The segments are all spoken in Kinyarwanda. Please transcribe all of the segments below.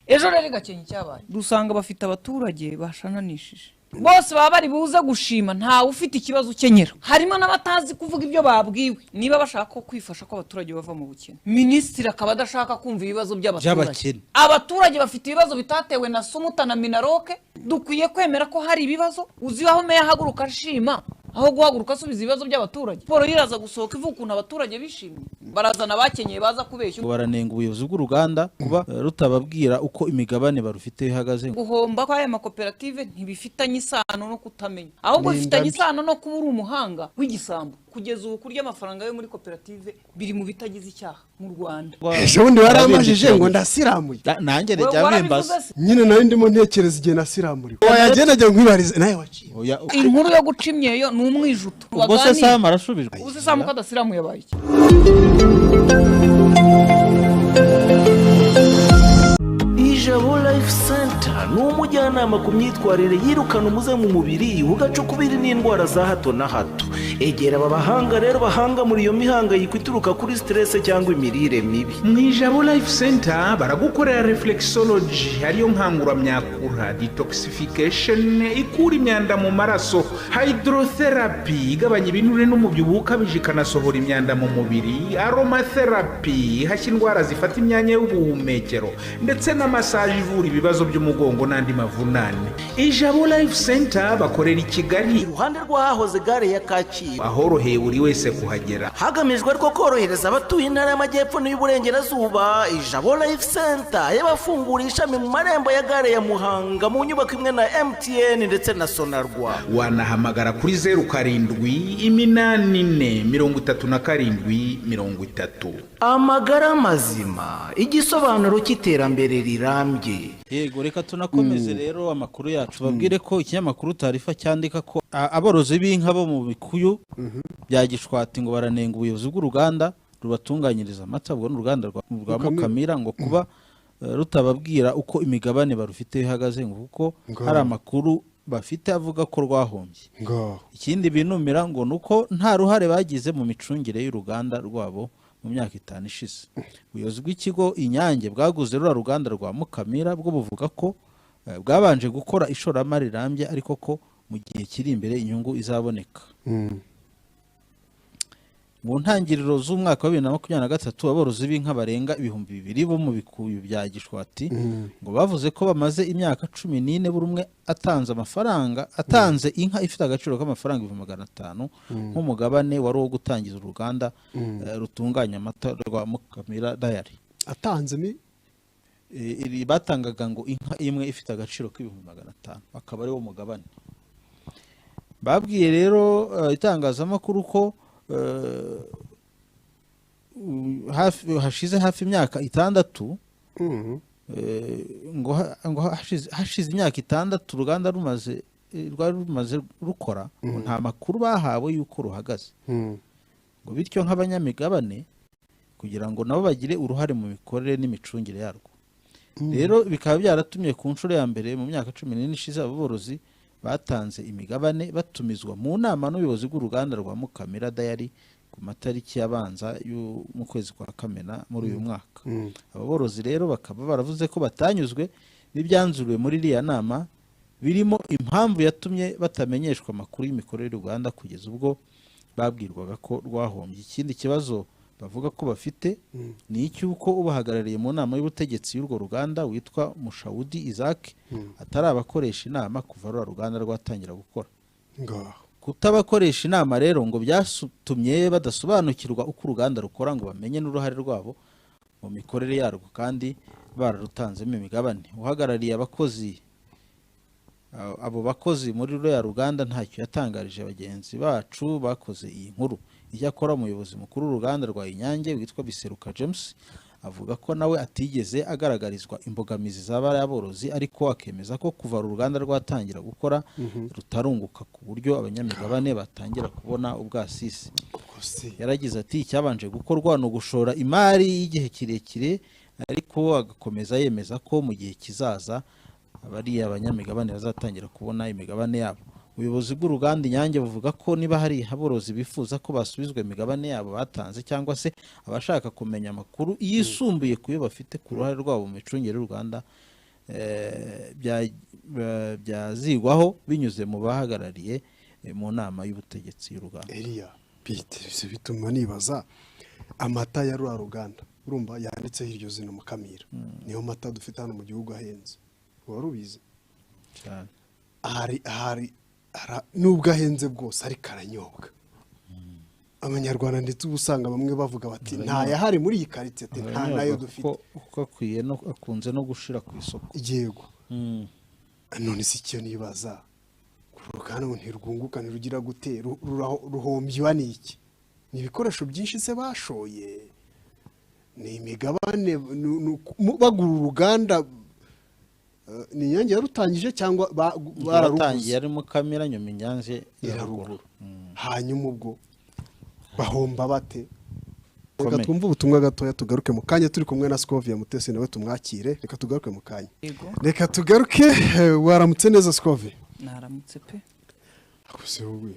ejo rero Gakenke cyabaye dusanga bafite abaturage bashananishije bose baba bari buze gushima nta ufite ikibazo ukenyera harimo n'abatazi kuvuga ibyo babwiwe niba bashaka ko kwifasha ko abaturage bava mu bukene minisitiri akaba adashaka kumva ibibazo by'abaturage abaturage bafite ibibazo bitatewe na Sumuta na Minaroke dukwiye kwemera ko hari ibibazo uzibaho meya haguruka ashima aho guhaguruka asubiza ibibazo by'abaturage Paul yiraza gusohoka ivuga ukuntu abaturage bishimye barazana bakenyeye baza kubeshya baranenga ubuyobozi bw'uruganda kuba rutababwira uko imigabane barufite ihagaze guhomba kwa aya makoperative ntibifitanye isano no kutamenya ahubwo bifitanye isano no kuba uri umuhanga w'igisambo kugeza ubu kurya amafaranga yo muri koperative biri mu bitagize icyaha mu Rwanda ejo bundi waramajije ngo ndasiramuye nanjye njyamembaza nyine nari ndimo ntekereza igihe nasiramuriwe wayagenda ajya nkwibariza nawe waciye inkuru yo guca imyeyo ni umwijuto ubwo se Sam arashubijwe ubwo se Sam kadasiramuye yabaye iki Ijabo Life Center ni umujyanama ku myitwarire yirukana umuze mu mubiri ugacukubiri n'indwara za hato na hato. Egera aba bahanga rero bahanga muri iyo mihangayiko ituruka kuri stress cyangwa imirire mibi. Mu Ijabo Life Center baragukorera reflexology ariyo nkanguramyakura, detoxification ikura imyanda mu maraso, hydrotherapy igabanya ibinure n'umubyibuho ukabije ikanasohora imyanda mu mubiri, aromatherapy ihashya indwara zifata imyanya y'ubuhumekero ndetse na massage ivura ibibazo by'umugongo n'andi mavunane. Ijabo Life Center bakorera i Kigali iruhande rw'ahahoze gare ya Kacyiru ahoroheye buri wese kuhagera hagamijwe rwo korohereza abatuye intara y'amajyepfo n'iy'uburengerazuba. Ijabo Life Center yabafunguriye ishami mu marembo ya gare ya Muhanga mu nyubako imwe na MTN ndetse na Sonarwa. wanahamagara kuri 0784373030. Amagara mazima igisobanuro cy'iterambere rirambye. Yego reka tunakomeze rero amakuru yacu babwire ko ikinyamakuru Tarifa cyandika ko aborozi b'inka bo mu Bikuyu bya Gishwati ngo baranenga ubuyobozi bw'uruganda rubatunganyiriza amata bwo n'uruganda rwa Mukamira ngo kuba rutababwira uko imigabane barufite ihagaze ngo kuko hari amakuru bafite avuga ko rwahombye. Ikindi binumira ngo nuko nta ruhare bagize mu micungire y'uruganda rwabo mu myaka 5 ishize. Ubuyobozi bw'ikigo Inyange bwaguze rura ruganda rwa Mukamira bwo buvuga ko bwabanje gukora ishoramari rirambye ariko ko mu gihe kiri imbere inyungu izaboneka. Mu ntangiriro z'umwaka wa 2023 aborozi b'inka barenga 2,000 bo mu Bikuyu bya Gishwati ngo bavuze ko bamaze imyaka 14 buri umwe atanze inka ifite agaciro k'amafaranga 500,000 nk'umugabane wari wo gutangiza uruganda rutunganya amata rwa Mukamira Dairy. Atanze iri batangaga ngo inka imwe ifite agaciro k'500,000 akaba ari wo mugabane. Babwiye rero itangazamakuru ko hashize hafi imyaka 6 ngo hashize imyaka 6 uruganda rumaze rukora nta makuru bahawe yuko ruhagaze ngo bityo nk'abanyamigabane kugira ngo nabo bagire uruhare mu mikorere n'imicungire yarwo. Rero bikaba byaratumye ku nshuro ya mbere mu myaka 14 ishize aborozi batanze imigabane batumizwa mu nama n'ubuyobozi bw'uruganda rwa Mukamira Dairy ku matariki yabanza mu kwezi kwa Kamena muri uyu mwaka. Aborozi rero bakaba baravuze ko batanyuzwe n'ibyanzuriwe muri iriya nama birimo impamvu yatumye batamenyeshwa amakuru y'imikorere y'uruganda kugeza ubwo babwirwaga ko rwahombye. Ikindi kibazo bavuga ko bafite ni icyuko ubahagarariye mu nama y'ubutegetsi y'urwo ruganda witwa Mushawudi Isaac atarabakoresha inama kuva rwa ruganda rwatangira gukora. Kutabakoresha inama rero ngo byasutumye badasobanukirwa uko uruganda rukora ngo bamenye n'uruhare rwabo mu mikorere yarwo kandi bararutanzemo imigabane. Uhagarariye abo bakozi muri ruriya ruganda ntacyo yatangarije bagenzi bacu bakoze iyi nkuru. Icyakora umuyobozi mukuru w'uruganda rwa Inyange witwa Biseruka James avuga ko nawe atigeze agaragarizwa imbogamizi z'abari aborozi ariko akemeza ko kuva uruganda rwatangira gukora rutarunguka ku buryo abanyamigabane batangira kubona ubwasisi. Yaragize ati icyabanje gukorwa no gushora imari y'igihe kirekire ariko agakomeza yemeza ko mu gihe kizaza abari abanyamigabane bazatangira kubona imigabane yabo. Ubuyobozi bw'uruganda Inyange buvuga ko niba hari aborozi bifuza ko basubizwe imigabane yabo batanze cyangwa se abashaka kumenya amakuru yisumbuye kuyo bafite ku ruhare rwabo mu micungire y'uruganda byazigwaho binyuze mu bahagarariye mu nama y'ubutegetsi y'uruganda. Eliya Peter bituma nibaza amata ya rwa ruganda urumva yanditseho iryo zina Mukamira niyo mata dufite hano mu gihugu ahenze wari ubizi cyane hari nubwo ahenze bwose ari karanyobwa abanyarwanda ndetse ubusanga bamwe bavuga bati nta yahari muri iyi quartier nta nayo dufite uko akwiye no akunze no gushira ku isoko yego none si cyo nibaza uruganda ntirwunguka ntirugira gute ruhombywa n'iki ni ibikoresho byinshi se bashoye ni imigabane bagura uruganda ni Inyange yarutangije cyangwa bararutangiye ari Mukamira nyuma Inyange yararuguru hanyuma ubwo bahomba bate reka twumve ubutumwa gatoya tugaruke mu kanya turi kumwe na Scovia Mutesi nawe tumwakire reka tugaruke mu kanya reka tugaruke waramutse neza Scovia naramutse pe akuse wowe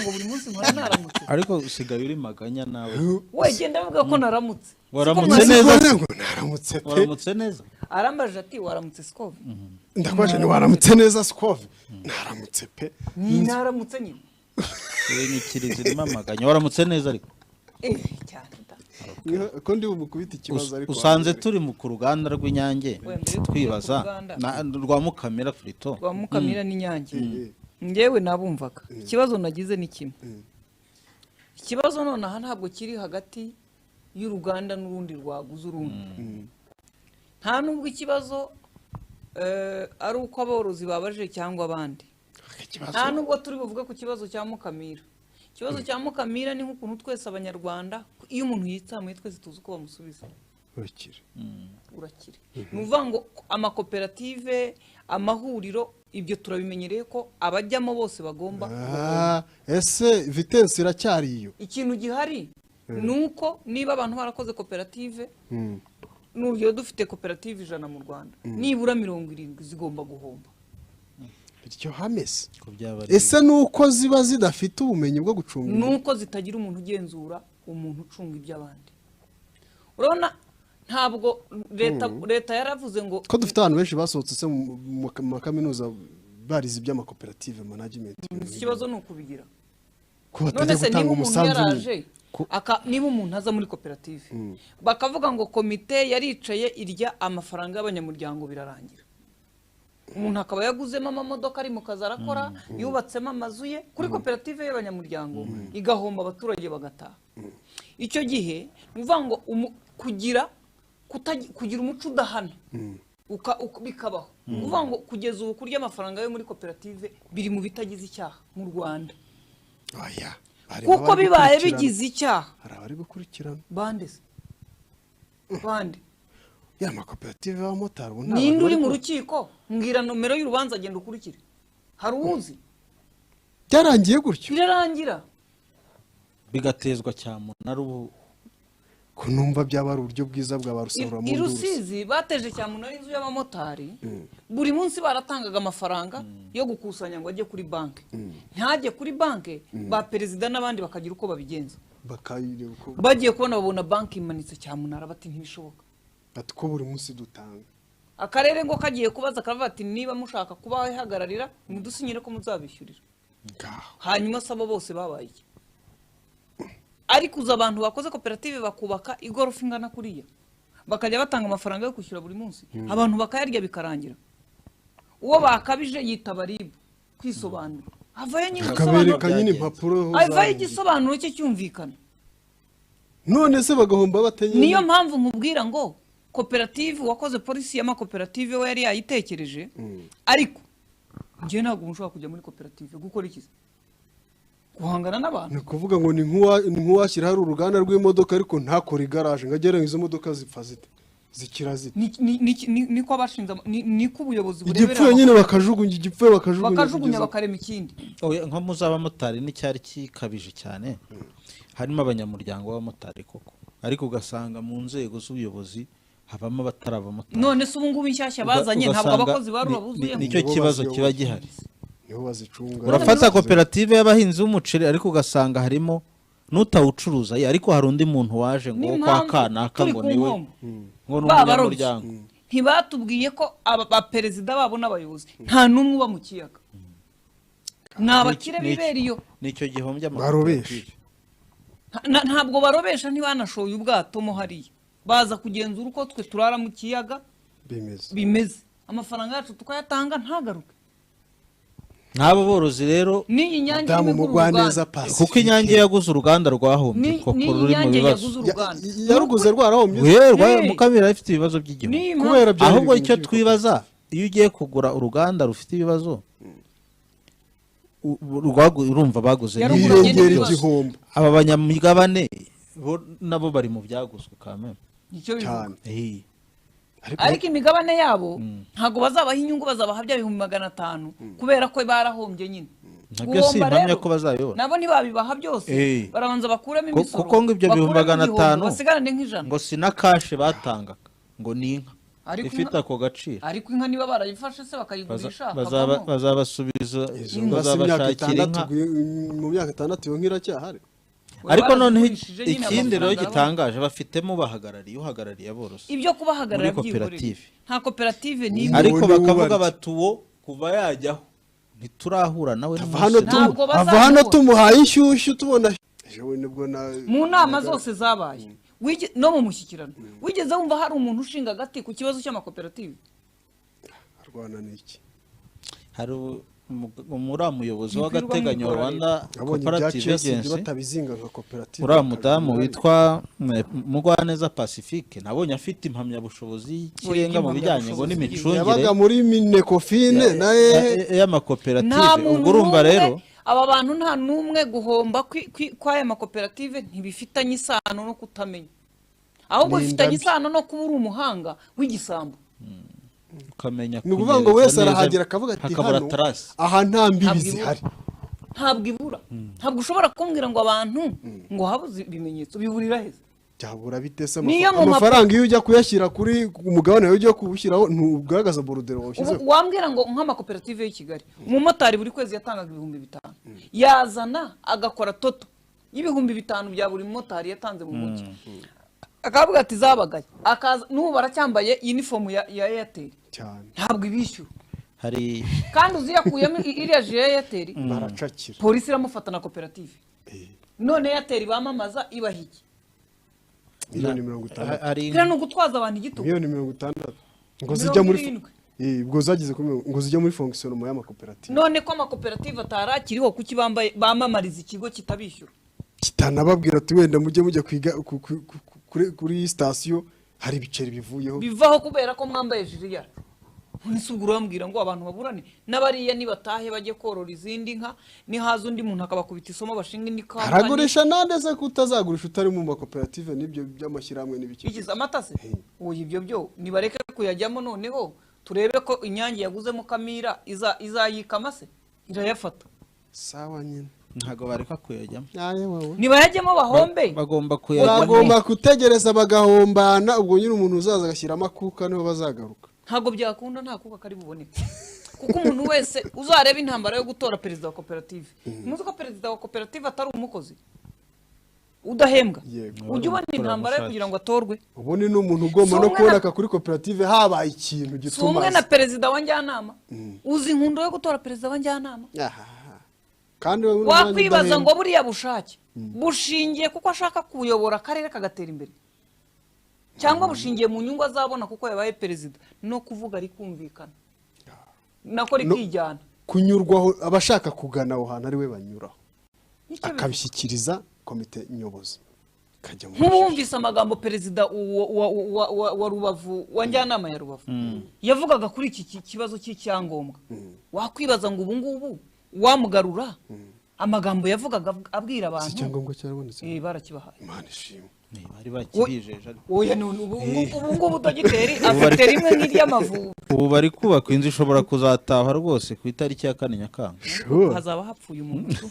ngo buri munsi nkora naramutse ariko usigaye uri maganya nawe we genda avuga ko naramutse waramutse neza ngo naramutse pe waramutse neza arambaje ati waramutse Scovia ndakwaje ni waramutse neza Scovia naramutse pe ni naramutse nyine wenyikiriza irimo amaganya waramutse neza ariko cyane ko ndi bumukubita ikibazo ariko usanze turi mu kuruganda rw'Inyange twibaza rwa Mukamira Frito rwa Mukamira n'Inyange ngewe nabumvaga ikibazo nagize ni kimwe ikibazo none aha ntabwo kiri hagati y'uruganda n'urundi rwaguze urundi nta nubwo ikibazo ari uko aborozi babaje cyangwa abandi nta nubwo turi buvuge ku kibazo cya Mukamira ikibazo cya Mukamira ni nk'ukuntu twese abanyarwanda iyo umuntu yitsamuye twese tuzi uko bamusubiza urakire ni uvuga ngo amakoperative amahuriro ibyo turabimenyereye ko abajyamo bose bagomba ese Vitesse iracyariyo ikintu gihari nuko niba abantu barakoze koperative n'urugero dufite koperative 100 mu Rwanda nibura 70 zigomba guhomba bityo hamese ese nuko ziba zidafite ubumenyi bwo gucunga nuko zitagira umuntu ugenzura umuntu ucunga iby'abandi urabona ntabwo leta yaravuze ngo ko dufite abantu benshi basohotse se mu kaminuza barize iby'amakoperative management ikibazo ni ukubigira none se niba umuntu yaraje niba umuntu aza muri koperative bakavuga ngo komite yaricaye irya amafaranga y'abanyamuryango birarangira umuntu akaba yaguzemo amamodoka ari mu kazi arakora yubatsemo amazu ye kuri koperative y'abanyamuryango igahomba abaturage bagataha icyo gihe uvuga ngo kugira umuco udahana bikabaho uvuga ngo kugeza ubu kurya amafaranga yo muri koperative biri mu bitagize icyaha mu Rwanda kuko bibaye bigize icyaha hari abari gukurikirana bande ya makoperative y'abamotari ninde uri mu rukiko mbwira nomero y'urubanza agenda ukurikire hari uwuzi byarangiye gutyo birarangira bigatezwa cyamunara ubu kunumva byaba ari uburyo bwiza bwa barusarura mu Rusizi bateje cyamunara inzu y'abamotari buri munsi baratangaga amafaranga yo gukusanya ngo ajye kuri banki ntajye kuri banki ba perezida n'abandi bakagira uko babigenza bagiye kubona babona banki imanitse cyamunara bati ntibishoboka ati ko buri munsi dutanga akarere ngo kagiye kubaza akavuga ati niba mushaka kuba ihagararira mudusinyire ko muzabishyurira hanyuma sabo bose babaye ariko uza abantu bakoze koperative bakubaka igorofa ingana kuriya bakajya batanga amafaranga yo kwishyura buri munsi abantu bakayarya bikarangira uwo bakabije yitaba RIB kwisobanura avaye nyine impapuro avaye igisobanuro cye cyumvikana none se bagahomba batenye niyo mpamvu nkubwira ngo koperative wakoze polisi y'amakoperative we yari yayitekereje ariko ngiye ntabwo mushobora kujya muri koperative gukora iki guhangana n'abantu ni kuvuga ngo ni nk'uwashyira hari uruganda rw'imodoka ariko ntakore igaraje ngo agere izo modoka zipfa zite zikira zite niko abashinze niko ubuyobozi burebera igipfuye nyine bakajugunya bakarema ikindi nko muzabamotari n'icyari kikabije cyane harimo abanyamuryango b'abamotari koko ariko ugasanga mu nzego z'ubuyobozi habamo abatarabamotari none se ubu ngubu inshyashya bazanye ntabwo abakozi barubabuzuye nicyo kibazo kiba gihari niho bazicunga urafata koperative y'abahinzi b'umuceri ariko ugasanga harimo n'utawucuruza ariko hari undi muntu waje ngo kwa kanaka ngo niwe ngo n'umunyamuryango ntibatubwiye ko abaperezida babo n'abayobozi nta n'umwe uba mu kiyaga ni abakire bibera iyo nicyo gihombya barobesha ntabwo barobesha ntibanashoye ubwato mo hariya baza kugenzura uko twe turara mu kiyaga bimeze amafaranga yacu tukayatanga ntagaruke n'abo borozi rero n'iyi nyange kuko inyange yaguze uruganda rwahombye koko ruri mu bibazo yaruguze rwarahombye Mukamira afite ibibazo by'igihugu ahubwo icyo twibaza iyo ugiye kugura uruganda rufite ibibazo urumva baguze n'irengera igihombo aba banyamigabane nabo bari mu byaguzwe kameme cyane ariko imigabane yabo ntago bazabaha inyungu bazabaha bya 500 kubera ko barahombye nyine nabyo si impamya ko bazayobora nabo ntibabibaha byose barabanza bakuramo imisoro kuko ngo ibyo 500 basigarane nk'ijana ngo si na kashe batangaga ngo ni inka ifite ako gaciro ariko inka niba barayifashe se bakayigurisha bazabasubiza bazabashakira inka mu myaka 6 yo nkiracyahari ariko noneho ikindi rero gitangaje bafitemo bahagarariye uhagarariye aborozi ibyo kubahagarara by'ikoperative nta koperative ni ariko bakavuga batuwo kuva yajyaho ntiturahura nawe ava hano tumuhaye inshyushyu tubona jewe nibwo mu nama zose zabaye no mu mushyikirano wigeze wumva hari umuntu ushinga agati ku kibazo cy'amakoperative arwana n'iki hari umuyobozi w'agateganyo wa Rwanda Cooperative Agency uriya mudamu witwa Mugwaneza Pacifique nabonye afite impamyabushobozi y'ikirenga mu bijyanye ngo n'imicungire yabaga muri Minecofine y'amakoperative ubwo urumva rero aba bantu nta numwe guhomba kw'aya makoperative ntibifitanye isano no kutamenya ahubwo bifitanye isano no kuba uri umuhanga w'igisambo ukamenya ni ukuvuga ngo wese arahagera akavuga ati hano aha nta mbibi zihari ntabwo ibura ntabwo ushobora kumbwira ngo abantu ngo habuze ibimenyetso biburira heza byabura bitese amafaranga iyo ujya kuyashyira kuri umugabane wawe ujya kuwushyiraho ntugaragaza borudero washyizeho wambwira ngo nk'amakoperative y'i Kigali umumotari buri kwezi yatangaga 5,000 yazana agakora toto y'5,000 bya buri mumotari yatanze mu mujyi akavuga ati zabagaye akaza n'ubu baracyambaye uniform ya Airtel cyane ntabwo ibishyura hari kandi uziyakuyemo iriya je ya Airtel baracakira polisi iramufata na koperative none Airtel bamamaza ibahiki $50,000 ari no gutwaza abantu igitugu $50,000 ngo zijya muri ubwo zagize ngo zijya muri fonctionnement y'amakoperative none ko amakoperative atarakiriho kuki bamamariza ikigo kitabishyura kitanababwira ati wenda mujye kwiga kuri station hari ibiceri bivuyeho bivaho kubera ko mwambaye jiri yacu nisubwo urambwira ngo abantu baburane n'abariya nibatahe bajye korora izindi nka ni haza undi muntu akabakubita isomo bashinga indi kampani aragurisha nandeze kutazagurisha utari mu makoperative n'ibyo by'amashyirahamwe n'ibiki ikiza amatase uyu ibyo byo nibareke kuyajyamo noneho turebe ko inyange yaguzemo Kamira izayikama se irayafata sawa nyine ntago bareka kuyajyamo nibayajyemo bahombe bagomba kutegereza bagahombana ubwo nyine umuntu uzaza agashyiramo akuka niho bazagaruka ntago byakunda nta kuka kari buboneke kuko umuntu wese uzareba intambara yo gutora perezida wa koperative muzi ko perezida wa koperative atari umukozi udahembwa ujye ubona intambara yo kugira ngo atorwe ubundi ni umuntu ugomba no kuboneka kuri koperative habaye ikintu gituma umwe na perezida wa njyanama uzi inkundo yo gutora perezida wa njyanama kandi wakwibaza ngo buriya bushake bushingiye kuko ashaka kuyobora akarere kagatera imbere cyangwa bushingiye mu nyungu azabona kuko yabaye perezida no kuvuga ari kumvikana nako rikijyana kunyurwaho abashaka kugana aho hantu ari we banyuraho akabishyikiriza komite nyobozi nk'ubumvise amagambo perezida wa Rubavu wa njyanama ya Rubavu yavugaga kuri iki kibazo cy'icyangombwa wakwibaza ngo ubu ngubu wamugarura amagambo yavugaga abwira abantu icyangombwa cyarabonetse barakibahaye Imana ishimwe bari bakibijeje oya ubu ngubu dogiteri afite rimwe nk'iry'amavubi ubu bari kubaka inzu ishobora kuzataha rwose ku itariki ya 4 Nyakanga hazaba hapfuye umuntu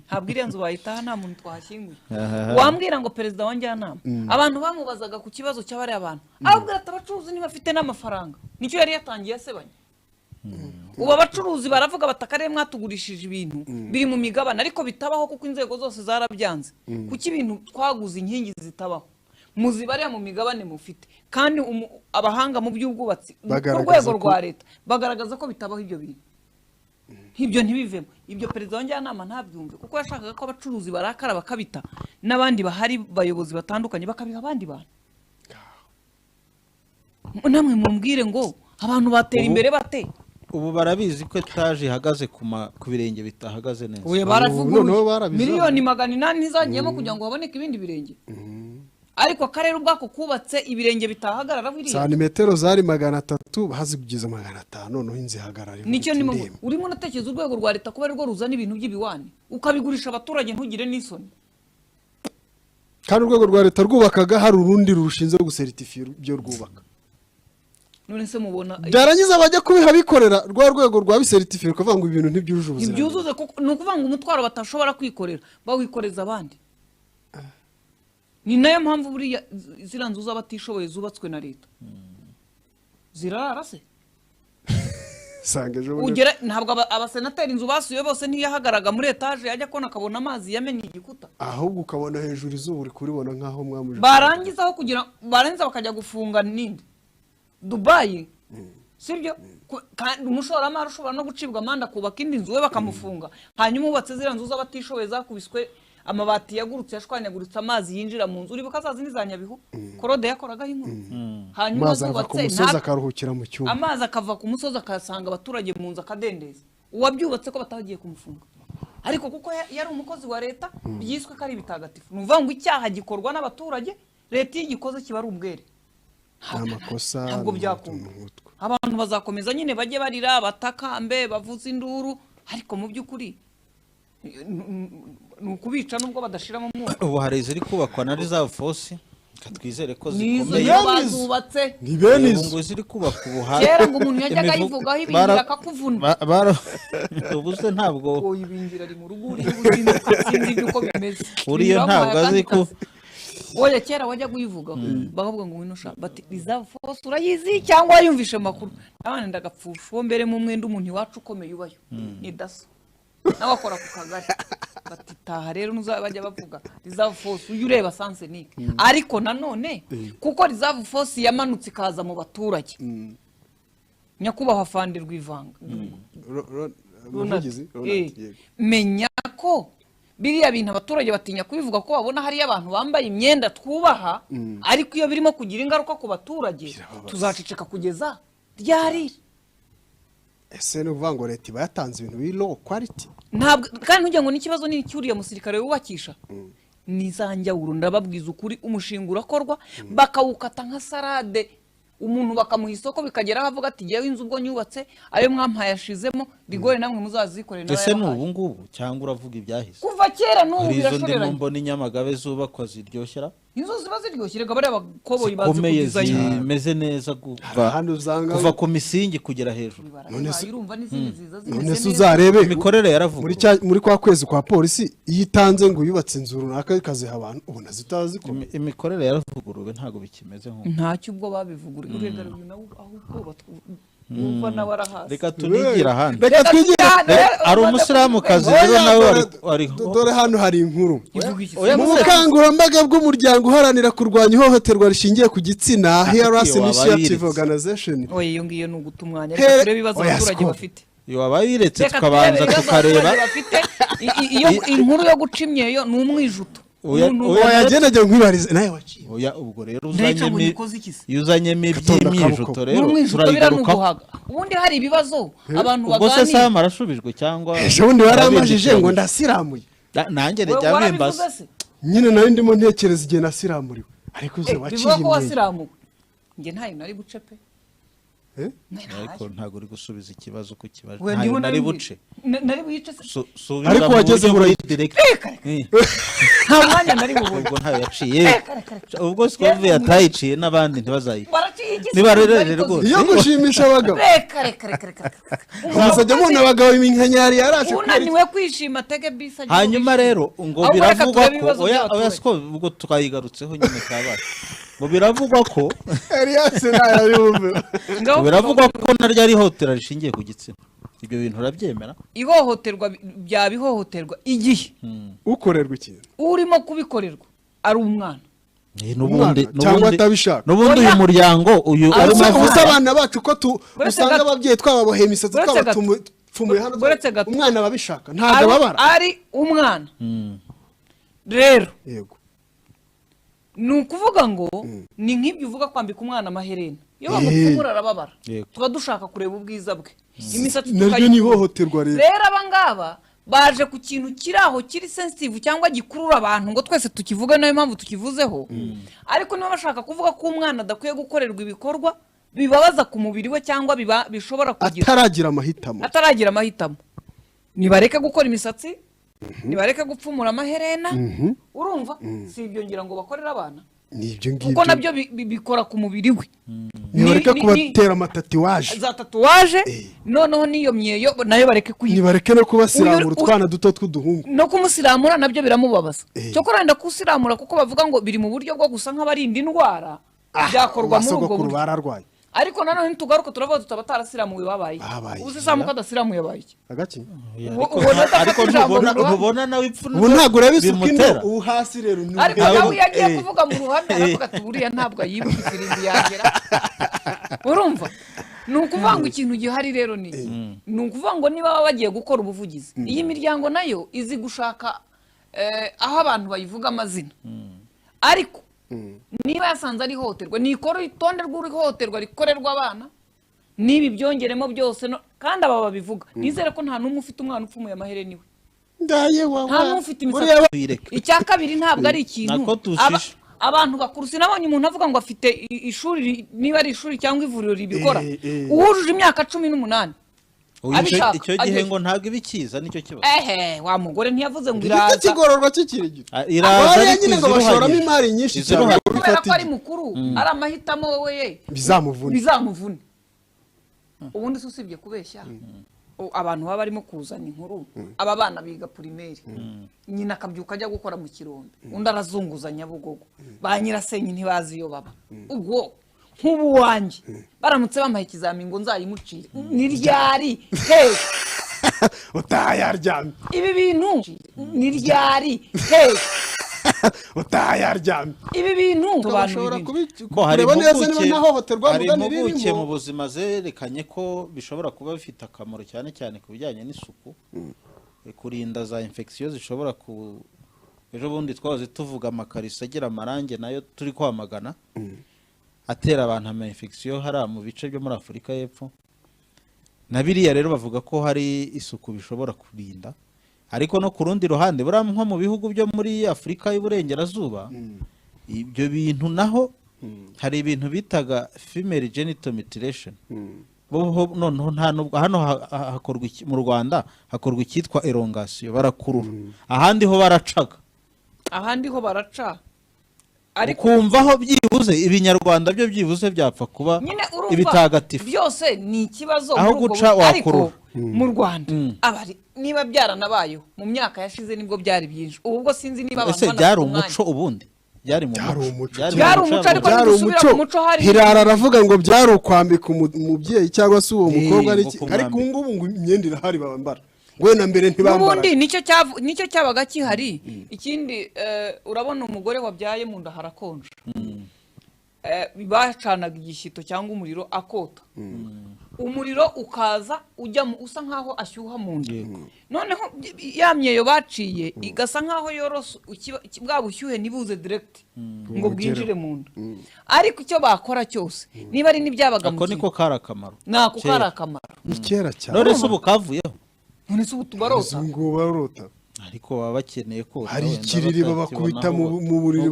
ntabwo iriya nzu bayitaha nta muntu twahashyinguye wambwira ngo perezida wa njyanama abantu bamubazaga ku kibazo cy'abari abantu ababwira ati abacuruzi ntibafite n'amafaranga nicyo yari yatangiye asebanya ubu abacuruzi baravuga batakarere mwatugurishije ibintu biri mu migabane ariko bitabaho kuko inzego zose zarabyanze kuki ibintu twaguze inkingi zitabaho muzibariya mu migabane mufite kandi abahanga mu by'ubwubatsi ku Bagaragaza rwego rwa leta bagaragaza ko bitabaho ibyo bintu ibyo ntibivemo ibyo perezida wa njyanama ntabyumve kuko yashakaga ko abacuruzi barakara bakabita n'abandi bahari bayobozi batandukanye bakabiha abandi bantu namwe mumbwire ngo abantu batera imbere bate ubu barabizi ko etaje ihagaze ku birenge bitahagaze neza uye baravuguruye miliyoni 800 ntizagiyemo kugira ngo haboneke ibindi birenge ariko akarere ubwako kubatse ibirenge bitahagarara biriya santimetero zari 300 hazi kugeza 500 noneho inzi hagarara nicyo nimo urimo natekereza urwego rwa leta kuba rwo ruzana ibintu by'ibiwani ukabigurisha abaturage ntugire n'isoni kandi urwego rwa leta rwubakaga hari urundi rushinzwe gusertifira byo rwubaka none se mubona byarangiza bajya kubiha bikorera rwa rwego rwa bisertifira kuvuga ngo ibintu ntibyujuje ubuzima ntibyuzuze ni ukuvuga ngo umutwaro batashobora kwikorera bawikoreza abandi ni nayo mpamvu buriya ziriya nzu z'abatishoboye zubatswe na leta zirarara se ntabwo abasenateri inzu basuye bose ntiyahagaraga muri etaje yajya kubona akabona amazi yamennye igikuta ahubwo ukabona hejuru izuba uri kuribona nk'aho mwamuje barangizaho kugira barangiza bakajya gufunga ninde Dubai sibyo kandi umushoramari ushobora no gucibwa amande kubaka indi nzu we bakamufunga hanyuma ubatse ziriya nzu z'abatishoboye zakubiswe amabati yagurutse yashwanyaguritse amazi yinjira mu nzu uri bukazazi n'izanyabihu korode yakoragaho inkuru hanyuma zubatse akaruhukira mu cyumba amazi akava ku musozi akasanga abaturage mu nzu akadendeza uwabyubatse ko batagiye kumufunga ariko kuko yari umukozi wa leta byiswe ko ari bitagatifu nuvuga ngo icyaha gikorwa n'abaturage leta y'igikoze kiba ari ubwere amakosa ntabwo byakunda abantu bazakomeza nyine bajye barira batakambe bavuza induru ariko mu by'ukuri ni ukubica nubwo badashiramo umwuka ubu hari iziri kubakwa na reserve force twizere ko zikomeye bazubatse ni bene izo ziri kubaka ubu kera ngo umuntu yajyaga yivugaho ibingira akakuvuna ubuze ntabwo ibingira ari mu rugo uri uzinduka sinzi uko bimeze uriyo ntabwo azi ko oya kera wajya kuyivugaho bakavuga ngo wino sha bati reserve force urayizi cyangwa yumvishe makuru abana ndagapfusha uwo mbere mu mwenda umuntu iwacu ukomeye ubayo ni daso n'abakora ku kagari bati taha rero nuzabajya bavuga reserve force uyu ureba Sansenike ariko nanone kuko reserve force yamanutse ikaza mu baturage nyakubahwa Fandi Rwivanga menya ko biriya bintu abaturage batinya kubivuga ko babona hari abantu bambaye imyenda twubaha ariko iyo birimo kugira ingaruka ku baturage tuzaceceka kugeza ryari ese no vuga ngo leta bayatanze ibintu biri low quality ntabwo kandi ntujya ngo n'ikibazo ni cyuriya musirikare wubakisha nizanjyawuru ndababwiza ukuri umushinga urakorwa bakawukata nka salade umuntu bakamuha isoko bikageraho avuga ati ngewe inzu ubwo nyubatse ayo mwampaye yashizemo rigore namwe muzazikorera nawe ese n'ubu ngubu cyangwa uravuga ibyahise kuva kera n'ubu birashoreranye izo mbona inyamagabe zubakwa ziryoshera inzu ziba ziryoshye bari abakoboyi bazi kudizayina zimeze neza kuva ku misingi kugera hejuru none se uzarebe imikorere yaravuga muri kwa kwezi kwa polisi iyo itanze ngo yubatse inzu runaka ikaziha abantu ubona zitazi ko imikorere yaravuguruwe ntago bikimeze nko ntacyo ubwo babivuguruye urega nawe aho uko umva nawe arahasi reka tunigira ahandi reka twigira ari umusilamukazi rero nawe ari dore hano hari inkuru mu bukangurambaga bw'umuryango uharanira kurwanya ihohoterwa rishingiye ku gitsina HRS Initiative Organization oye iyo ngiyo ni uguta umwanya reka turebe ibibazo abaturage bafite iyo wabayiretse tukabanza tukareba iyo inkuru yo guca imyeyo ni umwijuto yagendaga nkwibarize nawe waciye oya ubwo rero uzanyemo iby'imyijuto rero turayigaruka ubundi hari ibibazo abantu baganira ubwo se Sam arashubijwe cyangwa ubundi waramajije ngo ndasiramuye nanjye njya mpembaza nyine nari ndimo ntekereza igihe nasiramuriwe ariko uze waciye bivuga ko wasiramuwe njye ntayo nari buce pe ariko ntago uri gusubiza ikibazo ku kibazo ntayo nari buce nari buyice ariko wageze muri direct nta mwanya nari bubone ubwo ntayo yaciye ubwo Scove yatayiciye n'abandi ntibazayice nibarerere rwose iyo gushimisha abagabo reka umusajya mubona abagabo iminkanyari yaraje unaniwe kwishima tege bisa hanyuma rero ngo biravugwa ko oya Scove ubwo tukayigarutseho nyine kabaye ngo biravugwa ko Elias nayumva biravugwa ko naryo ari hotera rishingiye ku gitsina ibyo bintu urabyemera ihohoterwa byabihohoterwa igihe ukorerwa ikintu urimo kubikorerwa ari umwana n'ubundi cyangwa atabishaka n'ubundi uyu muryango uyu arimo avuza abana bacu ko usanga ababyeyi twababoheye imisatsi twabapfumuye hano umwana babishaka ntabwo babara ari umwana rero yego ni ukuvuga ngo ni nk'ibyo uvuga kwambika umwana amaherena iyo bamupfumura arababara tuba dushaka kureba ubwiza bwe imisatsi naryo ni ihohoterwa rero abangaba baje ku kintu kiri aho kiri sensitive cyangwa gikurura abantu ngo twese tukivuge nayo mpamvu tukivuzeho ariko niba bashaka kuvuga ko umwana adakwiye gukorerwa ibikorwa bibabaza ku mubiri we cyangwa bishobora kugira ataragira amahitamo nibareke gukora imisatsi nibareke gupfumura amaherena urumva si ibyo ngira ngo bakorera abana nibyo ngibyo kuko nabyo bikora ku mubiri we nibareke kubatera amatatuwaje za tatuwaje noneho niyo myeyo nayo bareke kuyiba nibareke no kubasiramura utwana duto tw'uduhungu no kumusiramura nabyo biramubabaza cyo kuranda kusiramura kuko bavuga ngo biri mu buryo bwo gusa nk'abarinda indwara byakorwa muri ubwo buryo bararwaye ariko nanone ntitugaruka turavuga tutabatarasiramuye babaye ubu samuka adasiramuye yabaye agaki ariko ntubona nawe ipfuno ubu ntabwo urabizi uko ubu hasi rero ariko nawe yagiye kuvuga mu ruhame aravuga ati buriya ntabwo yibuka ifirimbi yagera urumva ni ukuvuga ngo ikintu gihari rero ni ukuvuga ngo niba baba bagiye gukora ubuvugizi iyi miryango nayo izi gushaka aho abantu bayivuga amazina ariko niba yasanze ari ihohoterwa nikora itonde rw'ihohoterwa rikorerwa abana nibi byongeremo byose kandi aba babivuga nizere ko nta n'umwe ufite umwana upfumuye amaherena iwe nta n'umwe ufite imisatsi icya kabiri ntabwo ari ikintu abantu bakuru sinabonye umuntu avuga ngo afite ishuri niba ari ishuri cyangwa ivuriro ribikora uwujuje imyaka 18 icyo gihe ngo ntabwo ibikiza nicyo kibazo wa mugore ntiyavuze ngo iraza ikigororwa kikiri gito iraza nyine ngo bashoramo imari nyinshi cyane kubera ko ari mukuru ari amahitamo wowe bizamuvune ubundi se usibye kubeshya abantu baba barimo kuzana inkuru aba bana biga primaire nyina akabyuka ajya gukora mu kirombe undi arazunguza Nyabugogo ba nyirasenyi ntibazi iyo baba ubwo nk'ubu wanjye baramutse bampaye ikizami ngo nzayimucire ni ryari utayaryamye ibi bintu ni ryari utayaryamye ibi bintu bashobora kureba neza niba ntahohoterwa mugani ririmo impuguke mu buzima zerekanye ko bishobora kuba bifite akamaro cyane cyane ku bijyanye n'isuku kurinda za infection zishobora ku ejo bundi twahoze tuvuga amakariso agira amarange nayo turi kwamagana atera abantu ama infection hari mu bice byo muri Afurika y'Epfo na biriya rero bavuga ko hari isuku bishobora kurinda ariko no ku rundi ruhande buriya nko mu bihugu byo muri Afurika y'Uburengerazuba ibyo bintu naho hari ibintu bitaga female genital mutilation noneho nta nubwo hano hakorwa mu Rwanda hakorwa icyitwa elongation barakurura ahandi ho baracaga ahandi ho baraca ariko kumvaho byibuze ibinyarwanda byo byibuze byapfa kuba ibitagatifu byose ni ikibazo aho guca wakurura mu Rwanda abari niba byaranabayeho mu myaka yashize nibwo byari byinshi ubwo sinzi niba abantu byari umuco ubundi byari umuco ariko ntibisubira mu muco hari Hirara aravuga ngo byari ukwambika umubyeyi cyangwa se uwo mukobwa ariko ngubu ngo imyenda irahari babambara wena mbere ntibambara ubundi nicyo cyabaga kihari ikindi urabona umugore wabyaye mu nda harakonje bacanaga igishyito cyangwa umuriro akota umuriro ukaza ujya usa nkaho ashyuha mu nda noneho yamyeyo baciye igasa nkaho yorose bwa bushyuhe nibuze direct ngo bwinjire mu nda ariko icyo bakora cyose niba ari n'ibyabaga mu niko karakamaro nako karakamaro ni kera cyane none se ubukavuyeho none se utubarota barota ariko baba bakeneye ko hari ikiriri babakubita mu buriri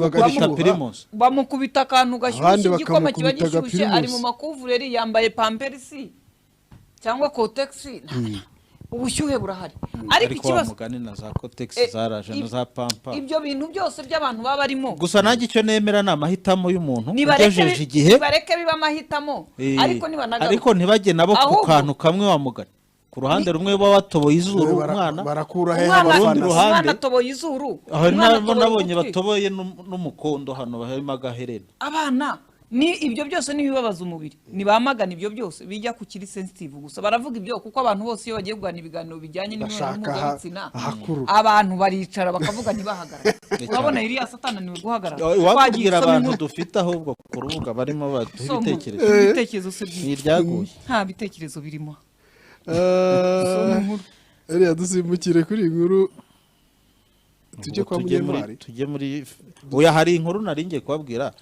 bamukubita akantu gashyushye igikoma kiba gishyushye ari mu makuvureri yambaye pamperisi cyangwa kotegisi ubushyuhe burahari ariko ikibazo mugani na za kotegisi zaraje na za pampa ibyo bintu byose by'abantu baba barimo gusa nanjye icyo nemera ni amahitamo y'umuntu ugejeje igihe nibareke biba amahitamo ariko ntibajye nabo ku kantu kamwe wa mugani ku ruhande rumwe baba batoboye izuru umwana barakura he abarundi ruhande umwana atoboye izuru aho nabonye batoboye n'umukondo hano harimo agaherena abana ni ibyo byose nibibabaza umubiri nibamagana ibyo byose bijya ku kiri sensitive gusa baravuga ibyo kuko abantu bose iyo bagiye kugana ibiganiro bijyanye n'imibonano mpuzabitsina abantu baricara bakavuga ntibahagarara urabona iriya satana niwe guhagarara wakubwira abantu dufite ahubwo ku rubuga barimo baduha ibitekerezo ntiryaguye nta bitekerezo birimo Ariya dusimbukire kuri inkuru tujye kwa Munyentwari tujye muri oya hari inkuru naringiye kubabwira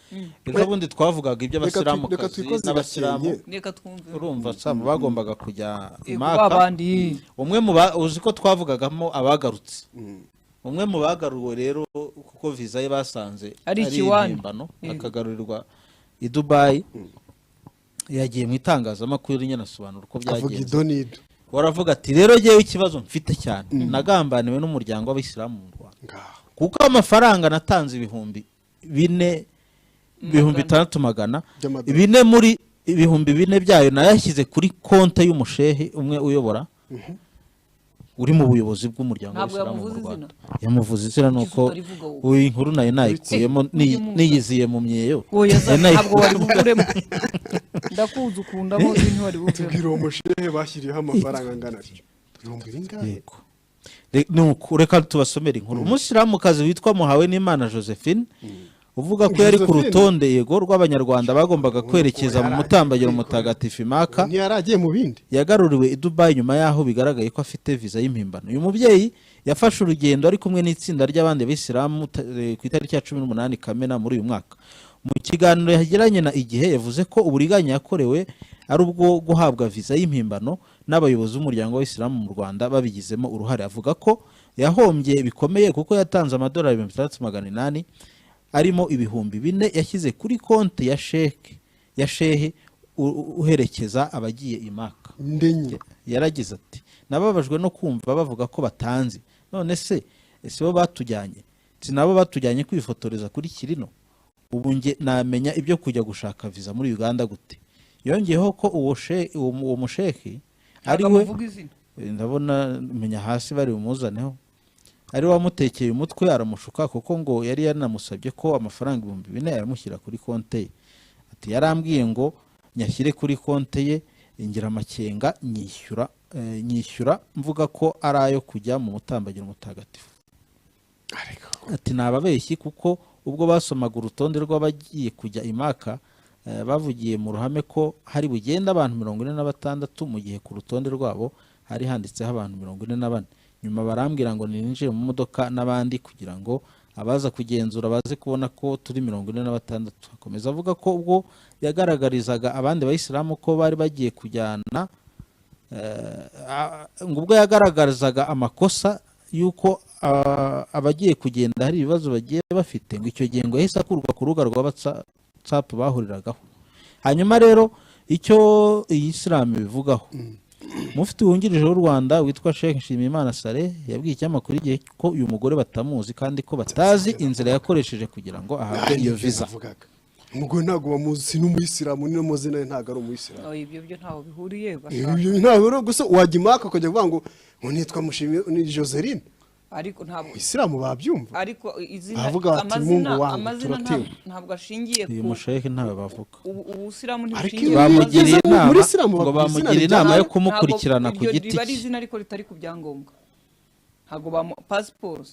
ejo bundi twavugaga iby'abasilamu n'abasilamu reka twumve urumva saba bagombaga kujya imaka umwe mu uzi ko twavugagamo abagarutse umwe mu bagaruwe rero kuko visa ye basanze ari ikiwano akagarurirwa i Dubai yagiye mu itangazamakuru nyine asobanura uko byagenze waravuga ati rero jewe ikibazo mfite cyane nagambaniwe n'umuryango w'abisilamu mu Rwanda kuko amafaranga natanze ibihumbi 4,600 bine muri ibihumbi 4 byayo nayashyize kuri konte y'umushehe umwe uyobora uri mu buyobozi bw'umuryango w'abisilamu mu Rwanda yamuvuze izina nuko uyu inkuru nayo nayikuyemo niyiziye mu myeyo ntabwo wari bukuremo ndakuzi ukunda mo ibintu wari bukuremo tubwira umushehe bashyiriyeho amafaranga angana atyo turumbira ingahe nuko reka tubasomera inkuru umusilamukazi witwa Muhawe n'Imana Josephine uvuga ko yari ku rutonde yego rw'abanyarwanda bagombaga kwerekeza mu mutambagiro mutagatifu Imaka ntiyaragiye mu bindi yagaruriwe i Dubai nyuma yaho bigaragaye ko afite visa y'impimbano uyu mubyeyi yafashe urugendo ari kumwe n'itsinda ry'abandi b'Isilamu ku itariki ya 18 Kamena muri uyu mwaka mu kiganiro yagiranye na Igihe yavuze ko uburiganya yakorewe ari ubwo guhabwa visa y'impimbano n'abayobozi b'umuryango w'Isilamu mu Rwanda babigizemo uruhare avuga ko yahombye bikomeye kuko yatanze amadolari 3800 arimo ibihumbi 4 yashyize kuri konti ya shehe uherekeza abagiye imaka yaragize ati nababajwe no kumva bavuga ko batanze none se bo batujyanye sinabo batujyanye kwifotoreza kuri Kirino ubu nge namenya ibyo kujya gushaka visa muri Uganda gute yongeyeho ko uwo mushehe ari we ndabona menya hasi bari umuzaneho ari wamutekeye umutwe aramushuka kuko ngo yari yanamusabye ko amafaranga 4,000 yamushyira kuri konte ati yarambwiye ngo nyashyire kuri konte ye ingira amakenga nyishyura mvuga ko ari ayo kujya mu mutambagiro mutagatifu ati nababeshyi kuko ubwo basomaga urutonde rw'abagiye kujya imaka bavugiye mu ruhame ko hari bugenda abantu 46 mu gihe ku rutonde rwabo hari handitseho abantu 44 nyuma barambwira ngo ninjire mu modoka n'abandi kugira ngo abaza kugenzura baze kubona ko turi 46 akomeza avuga ko ubwo yagaragarizaga abandi bayisilamu ko bari bagiye kujyana ngo ubwo yagaragarizaga amakosa yuko abagiye kugenda hari ibibazo bagiye bafite ngo icyo gihe ngo yahise akurwa ku rubuga rwa WhatsApp bahuriragaho hanyuma rero icyo iyi Islam bivugaho mufti wungirije w'u Rwanda witwa Sheikh Nshimiyimana Saleh yabwiye icyamakuru igihe ko uyu mugore batamuzi kandi ko batazi inzira yakoresheje kugira ngo ahabwe iyo visa umugore ntago bamuzi n'umuyisilamu ni n'amazina ye ntago ari umuyisilamu ibyo byo ntaho bihuriye ibyo ntago gusa wajya imaka ukajya kuvuga ngo nitwa Mushimiye ni Joseline ariko ntabwo isilamu babyumva ariko izina amazina ntabwo ashingiye ku uyu mushehe ntawe bavuga ubusilamu ntibushingiye bamugiriye inama ngo bamugiriye inama yo kumukurikirana ku giti cye izina ariko ritari ku byangombwa ntabwo ba passport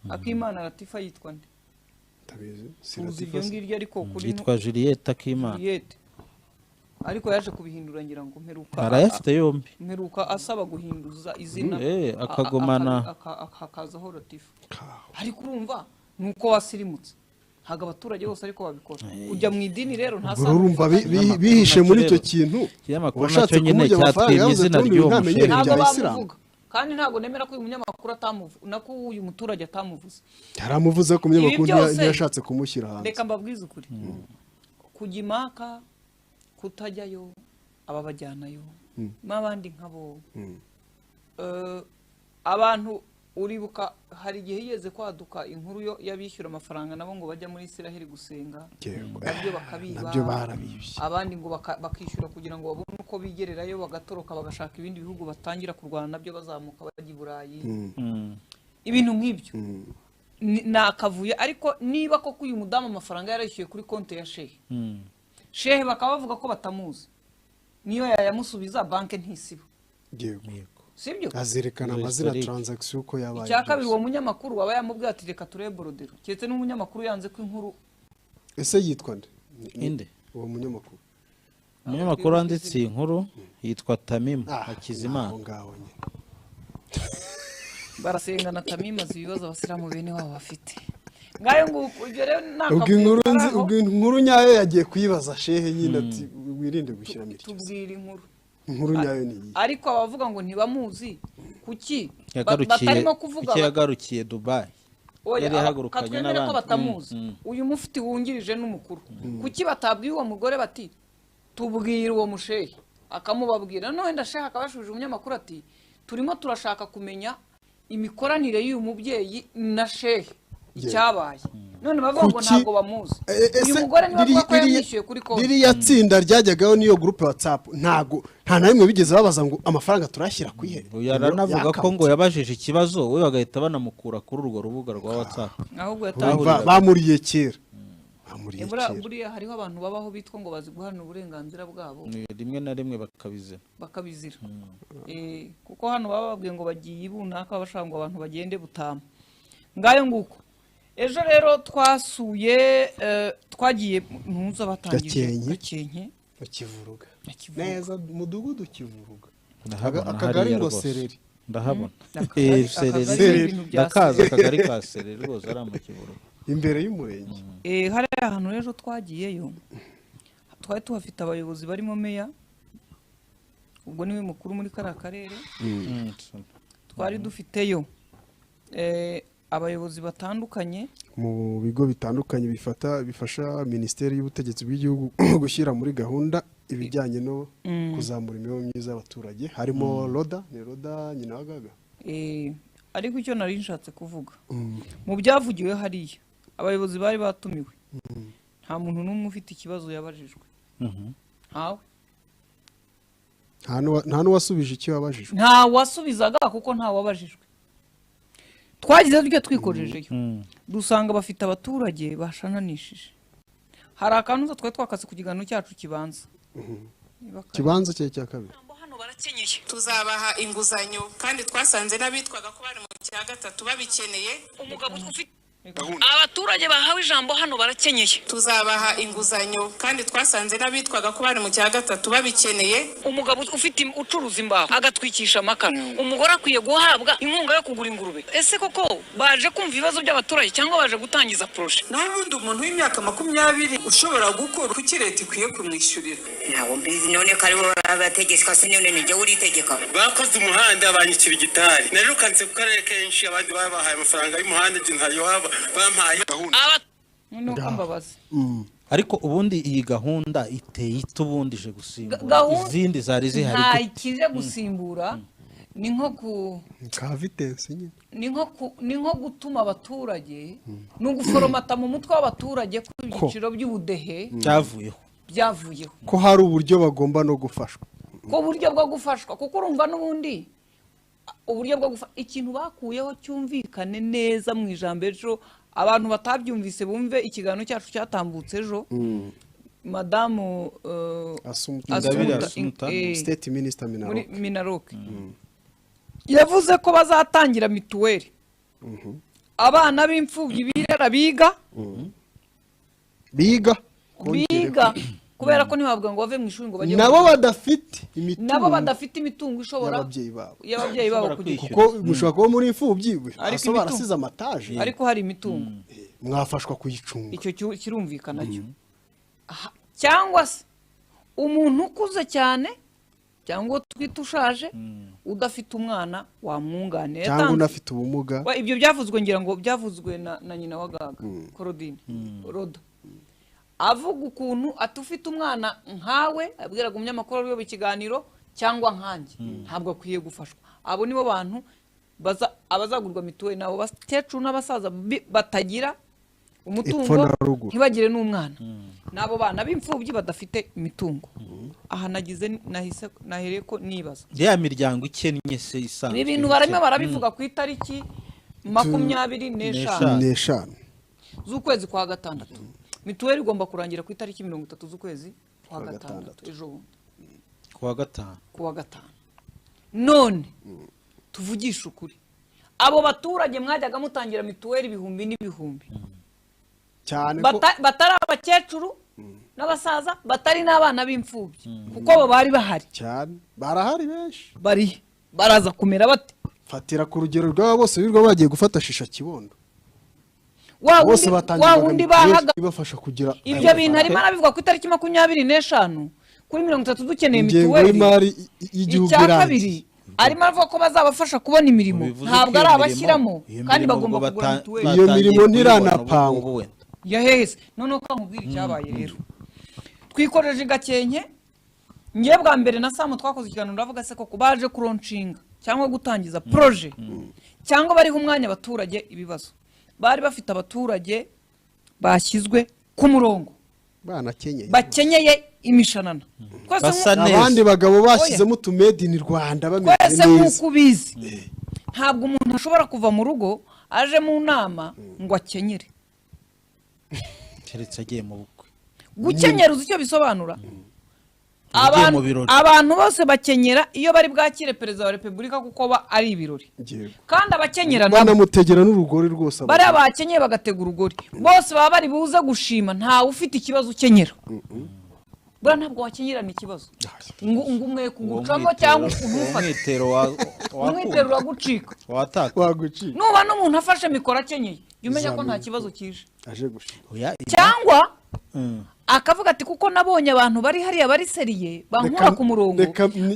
Akimana Latifa yitwa nde tabizi ibyo ngiryo ariko kuri yitwa Juliette Akimana ariko yaje kubihindura ngira ngo mperuka arayafite yombi mperuka asaba guhinduza izina akagomana akazaho Latifa ariko urumva nuko wasirimutse ntago abaturage bose ariko babikora kujya mu idini rero ntasaba urumva bihishe muri icyo kintu washatse nyine cyatwimye izina ry'uwo mushehe bamuvuga kandi ntago nemera ko uyu munyamakuru atamuvuze nako uyu muturage atamuvuze yaramuvuze ko umunyamakuru ntiyashatse kumushyira hanze reka mbabwize ukuri kujya imaka kutajyayo ababajyanayo n'abandi nkabo abantu uribuka hari igihe yigeze kwaduka inkuru yo yabishyura amafaranga nabo ngo bajya muri Isiraheli gusenga nabyo bakabiba nabyo barabibye abandi ngo bakishyura kugira ngo babone uko bigererayo bagatoroka bagashaka ibindi bihugu batangira kurwana nabyo bazamuka bajya i Burayi ibintu nk'ibyo nakavuye ariko niba koko uyu mudamu amafaranga yarayishyuye kuri konti ya shehe shehe bakaba bavuga ko batamuzi niyo yayamusubiza banke ntisiba yego sibyo azerekana amazina transaction uko yabaye icya kabiri uwo munyamakuru waba yamubwiye ati reka turebe borodero cyetse n'umunyamakuru yanze ko inkuru ese yitwa nde inde uwo munyamakuru wanditse iyi nkuru yitwa Tamima Hakizimana ngaho nyine barasenga na Tamima azi ibibazo abasilamu bene wabo bafite ngayo nguko ibyo rero ubwo inkuru nyayo yagiye kuyibaza shehe nyine ati wirinde gushyira miryo tubwira inkuru nyayo ni iyi ariko abavuga ngo ntibamuzi kuki batarimo kuvuga yagarukiye Dubai yari yahagurukanye n'abandi ko batamuzi uyu mufti wungirije n'umukuru kuki batabwiye uwo mugore bati tubwira uwo mushehe akamubabwira none ndashaka akabashuje umunyamakuru ati turimo turashaka kumenya imikoranire y'uyu mubyeyi na shehe icyabaye none bavuga ngo ntabwo bamuzi uyu mugore niba avuga ko yamwishyuye kuri konti ririya tsinda ryajyagaho niyo groupe WhatsApp nta na rimwe bigeze babaza ngo amafaranga turashyira ku ihe yaranavuga ko ngo yabajije ikibazo we bagahita banamukura kuri urwo rubuga rwa WhatsApp ahubwo bamuriye kera buriya hariho abantu babaho bitwa ngo bazi guhana uburenganzira bwabo rimwe na rimwe bakabizira kuko hano baba babwiye ngo bagiye ibunaka bashaka ngo abantu bagende butama ngayo nguko ejo rero twagiye ntuza batangije Gakenke bakivuruga neza umudugudu kivuruga akagari ngo Sereri ndahabona Sereri ndakaza akagari ka Sereri rwose ari amakivuruga imbere y'umurenge hari ahantu rero twagiyeyo twari tuhafite abayobozi barimo meya ubwo niwe mukuru muri kariya karere twari dufiteyo abayobozi batandukanye mu bigo bitandukanye bifasha minisiteri y'ubutegetsi bw'igihugu gushyira muri gahunda ibijyanye no kuzamura imibereho myiza y'abaturage harimo Roda nyina wagaga ariko icyo nari nshatse kuvuga mu byavugiwe hariya abayobozi bari batumiwe nta muntu n'umwe ufite ikibazo yabajijwe ntawe nta n'uwasubije icyo yabajijwe nta wasubizaga kuko nta wabajijwe twagize tujya twikojejeyo dusanga bafite abaturage bashananishije hari akantu twari twakase ku kiganiro cyacu kibanza cya kabiri tuzabaha inguzanyo kandi twasanze n'abitwaga ko bari mu cya gatatu babikeneye umugabo ufite abaturage bahawe ijambo hano barakenyeye tuzabaha inguzanyo kandi twasanze n'abitwaga ko bari mu cya gatatu babikeneye umugabo ufite ucuruza imbaho agatwikisha amakara umugore akwiye guhabwa inkunga yo kugura ingurube ese koko baje kumva ibibazo by'abaturage cyangwa baje gutangiza proje n'ubundi umuntu w'imyaka 20 ushobora gukora kuki leta ikwiye kumwishyurira ntabwo mbizi none ko ari bo bategeka se none nijye uritegeka bakoze umuhanda abanyikira igitari narukanze ku karere kenshi abandi babahaye amafaranga y'umuhanda ntari waba bampaye ariko ubundi iyi gahunda iteye ubundi ije gusimbura izindi zari zihari nta kije gusimbura ni nko ka vitesse nyine ni nko gutuma abaturage no guforomata mu mutwe w'abaturage ku byiciro by'ubudehe byavuyeho ko hari uburyo bagomba no gufashwa ko uburyo bwo gufashwa kuko urumva n'ubundi uburyo bwo gufasha ikintu bakuyeho cyumvikane neza mu ijambo ejo abantu batabyumvise bumve ikiganiro cyacu cyatambutse ejo madamu Assumpta State Minister Minaroke yavuze ko bazatangira mituweli abana b'imfubyi birera biga kubera ko ntibavuga ngo bave mu ishuri ngo bajye nabo badafite imitungo ishobora y'ababyeyi babo kuko mushobora kuba muri imfubyi ariko barasize amataje ariko hari imitungo mwafashwa kuyicunga icyo kirumvikana cyo cyangwa se umuntu ukuze cyane cyangwa twita ushaje udafite umwana wamwunganira cyangwa unafite ubumuga ibyo byavuzwe ngira ngo byavuzwe na nyina wa Gaga Claudine Roda avuga ukuntu atufite umwana nkawe abwiraga umunyamakuru ari we ikiganiro cyangwa nkanjye ntabwo akwiye gufashwa abo nibo bantu abazagurwa mituweli nabo bakecuru n'abasaza batagira umutungo ntibagire n'umwana nabo bana b'imfubyi badafite imitungo aha nahereye ko nibaza ya miryango ikennye se isanzwe ibi bintu barimo barabivuga ku itariki 25 z'ukwezi kwa gatandatu mituweli igomba kurangira ku itariki 30 z'ukwezi kwa gatandatu ejo bundi kuwa gatanu none tuvugisha ukuri abo baturage mwajyaga mutangira mituweli ibihumbi n'ibihumbi cyane batari abakecuru n'abasaza batari n'abana b'imfubyi kuko abo bari bahari cyane barahari benshi baraza kumera bate fatira ku rugero rw'aba bose birwa bagiye gufata shisha kibondo bose batangira bahaga ibafasha kugira ibyo bintu harimo arabivuga ku itariki 25 kuri 30 dukeneye mituweli imari y'igihugu irangiye arimo aravuga ko bazabafasha kubona imirimo ntabwo ari abashyiramo kandi bagomba kugura mituweli iyo mirimo ntiranapangwa yahese noneho kamubwira icyabaye rero twikoreje gakenke ngiye bwa mbere na Samu twakoze ikiganiro ndavuga se ko baje kuronshinga cyangwa gutangiza projet cyangwa bariho umwanya abaturage ibibazo bari bafite abaturage bashyizwe ku murongo bakenyeye imishanana abandi bagabo bashyizemo utumedi ni Rwanda bameze neza kwese nk'uko ubizi ntabwo umuntu ashobora kuva mu rugo aje mu nama ngo akenyere keretse agiye mu bukwe gukenyera uzi icyo bisobanura abantu bose bakenyera iyo bari bwakire perezida wa repubulika kuko ari ibirori kandi abakenyera banamutegera n'urugori rwose bari abakenyeye bagatega urugori bose baba bari buze gushima ntawe ufite ikibazo ukenyera bura ntabwo wakenyerana ikibazo ngo umwe kugucamo cyangwa umwitero wagucika nuba n'umuntu afashe mikoro akenyeye umenya ko nta kibazo kije cyangwa akavuga ati kuko nabonye abantu bari hariya bari seriye bankura ku murongo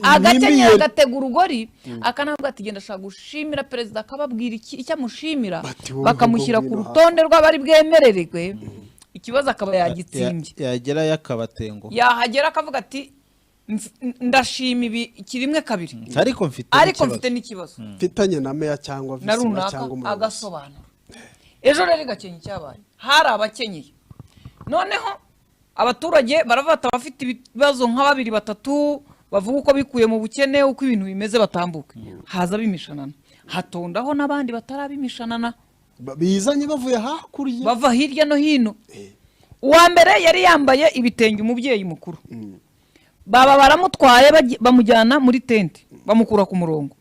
agakenyera agatega urugori akanavuga ati genda shaka gushimira perezida akababwira icyo amushimira bakamushyira ku rutonde rw'abari bwemererwe ikibazo akaba yagitsimbye yagera yakabatengo yahagera akavuga ati ndashima ibi kirimwe kabiri ariko mfite n'ikibazo mfitanye na meya cyangwa visima cyangwa umuyobozi agasobanura ejo rero gakenye cyabaye hari abakenyeye noneho abaturage baravata bafite ibibazo nka 2-3 bavuga uko bikuye mu bukene uko ibintu bimeze batambuka haza bimishanana hatondaho nabandi batarabimishanana bizanye bavuye hakurya bava hirya no hino uwa mbere yari yambaye ibitenge umubyeyi mukuru baba baramutwaye bamujyana muri tente bamukura ku murongo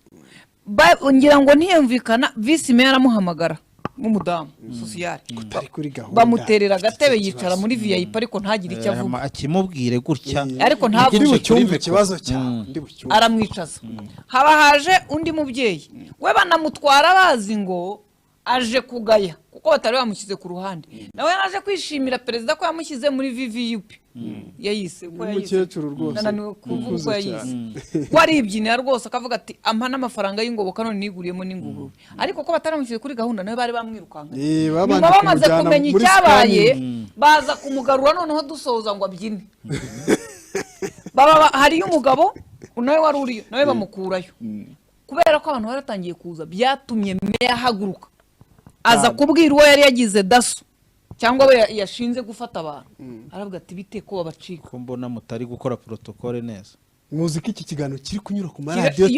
ngira ngo ntiyumvikana visi meya aramuhamagara n'umudamu sociale bamuterera agatebe yicara muri VIP ariko ntagire icyo avuga akimubwire gutya ariko ntabwo cyumva ikibazo cyawe aramwicaza haba haje undi mubyeyi we banamutwara bazi ngo aje kugaya kuko batari bamushyize ku ruhande nawe yaraje kwishimira perezida ko yamushyize muri VVUP yayise ko umukecuru rwose nananiwe kuvuga ko yayise waribyinira rwose akavuga ati ampa n'amafaranga y'ingoboka none niguriyemo n'ingurube ariko ko bataramushyize kuri gahunda nawe bari bamwirukanga nyuma bamaze kumenya icyabaye baza kumugarura noneho dusoza ngo abyine baba hariyo umugabo nawe wari uriyo nawe bamukurayo kubera ko abantu baratangiye kuza byatumye meya haguruka aza kubwira uwo yari yagize daso cyangwa we yashinze gufata abantu aravuga ati bite ko babacika ko mbona mutari gukora protocole neza muzi ko iki kiganiro kiri kunyura ku maradiyo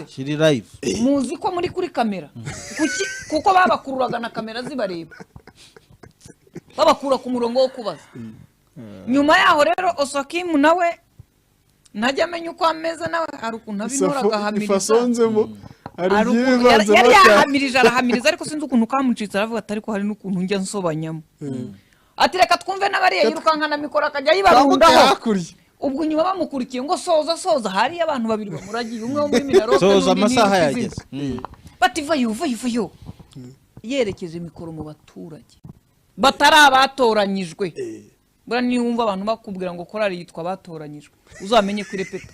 kiri live muzi ko muri kuri kamera kuko babakururaga na kamera zibareba babakura ku murongo wo kubaza nyuma yaho rero Osokimu nawe ntajya amenya uko ameze nawe hari ukuntu abimura agahamiriza yari yahamirije arahamiriza ariko sinzi ukuntu kamucitse aravuga ati ariko hari n'ukuntu njya nsobanyamo ati reka twumve n'abariya yirukankana mikoro akajya yibarundaho ubwo nyuma bamukurikiye ngo soza hariyo abantu babiri bamuragiye umwe wo muri Minaroke soza amasaha yageze bati vayo yerekeje mikoro mu baturage batari abatoranyijwe bura niwumva abantu bakubwira ngo korari yitwa batoranyijwe uzamenye kwirepeta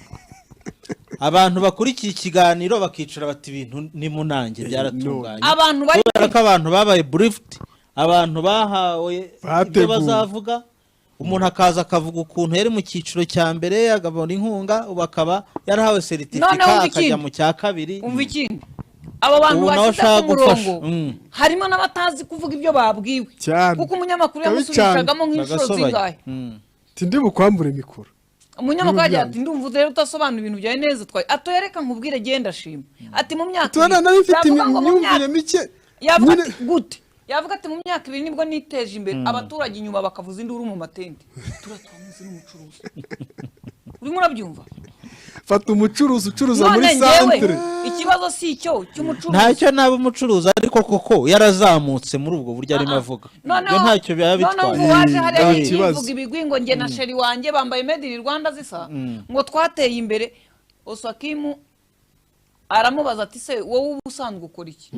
abantu bakurikiye ikiganiro bakicara bati ibintu ni munange byaratunganye abantu bari ko abantu babaye briefed abantu bahawe ibyo bazavuga umuntu akaza akavuga ukuntu yari mu cyiciro cya mbere agabona inkunga bakaba yarahawe certificate akajya mu cya kabiri umva ikindi abo bantu bashyize ku murongo harimo n'abatazi kuvuga ibyo babwiwe kuko umunyamakuru yamusubishagamo nk'inshuro zingahe tindi bukwambure mikoro umunyamakuru agira ati ndumva rero utasobanura ibintu byawe neza twaye atoyereka nkubwire genda shima ati mu myaka tubona nawe mfite imyumvire mike yavuga gute yavuga ati mu myaka 2 nibwo niteje imbere abaturage inyuma bakavuza induru mu matente turatwamuze n'umucuruzi urimo urabyumva fata umucuruzi ucuruza muri centre ikibazo si icyo cy'umucuruzi ntacyo naba umucuruzi ariko koko yarazamutse muri ubwo buryo arimo avuga byo ntacyo byaba bitwaye none waje hariya yivuga ibigwi ngo nge na sheri wanjye bambaye made in Rwanda zisa ngo twateye imbere Oswakimu aramubaza ati se wowe ubusanzwe ukora iki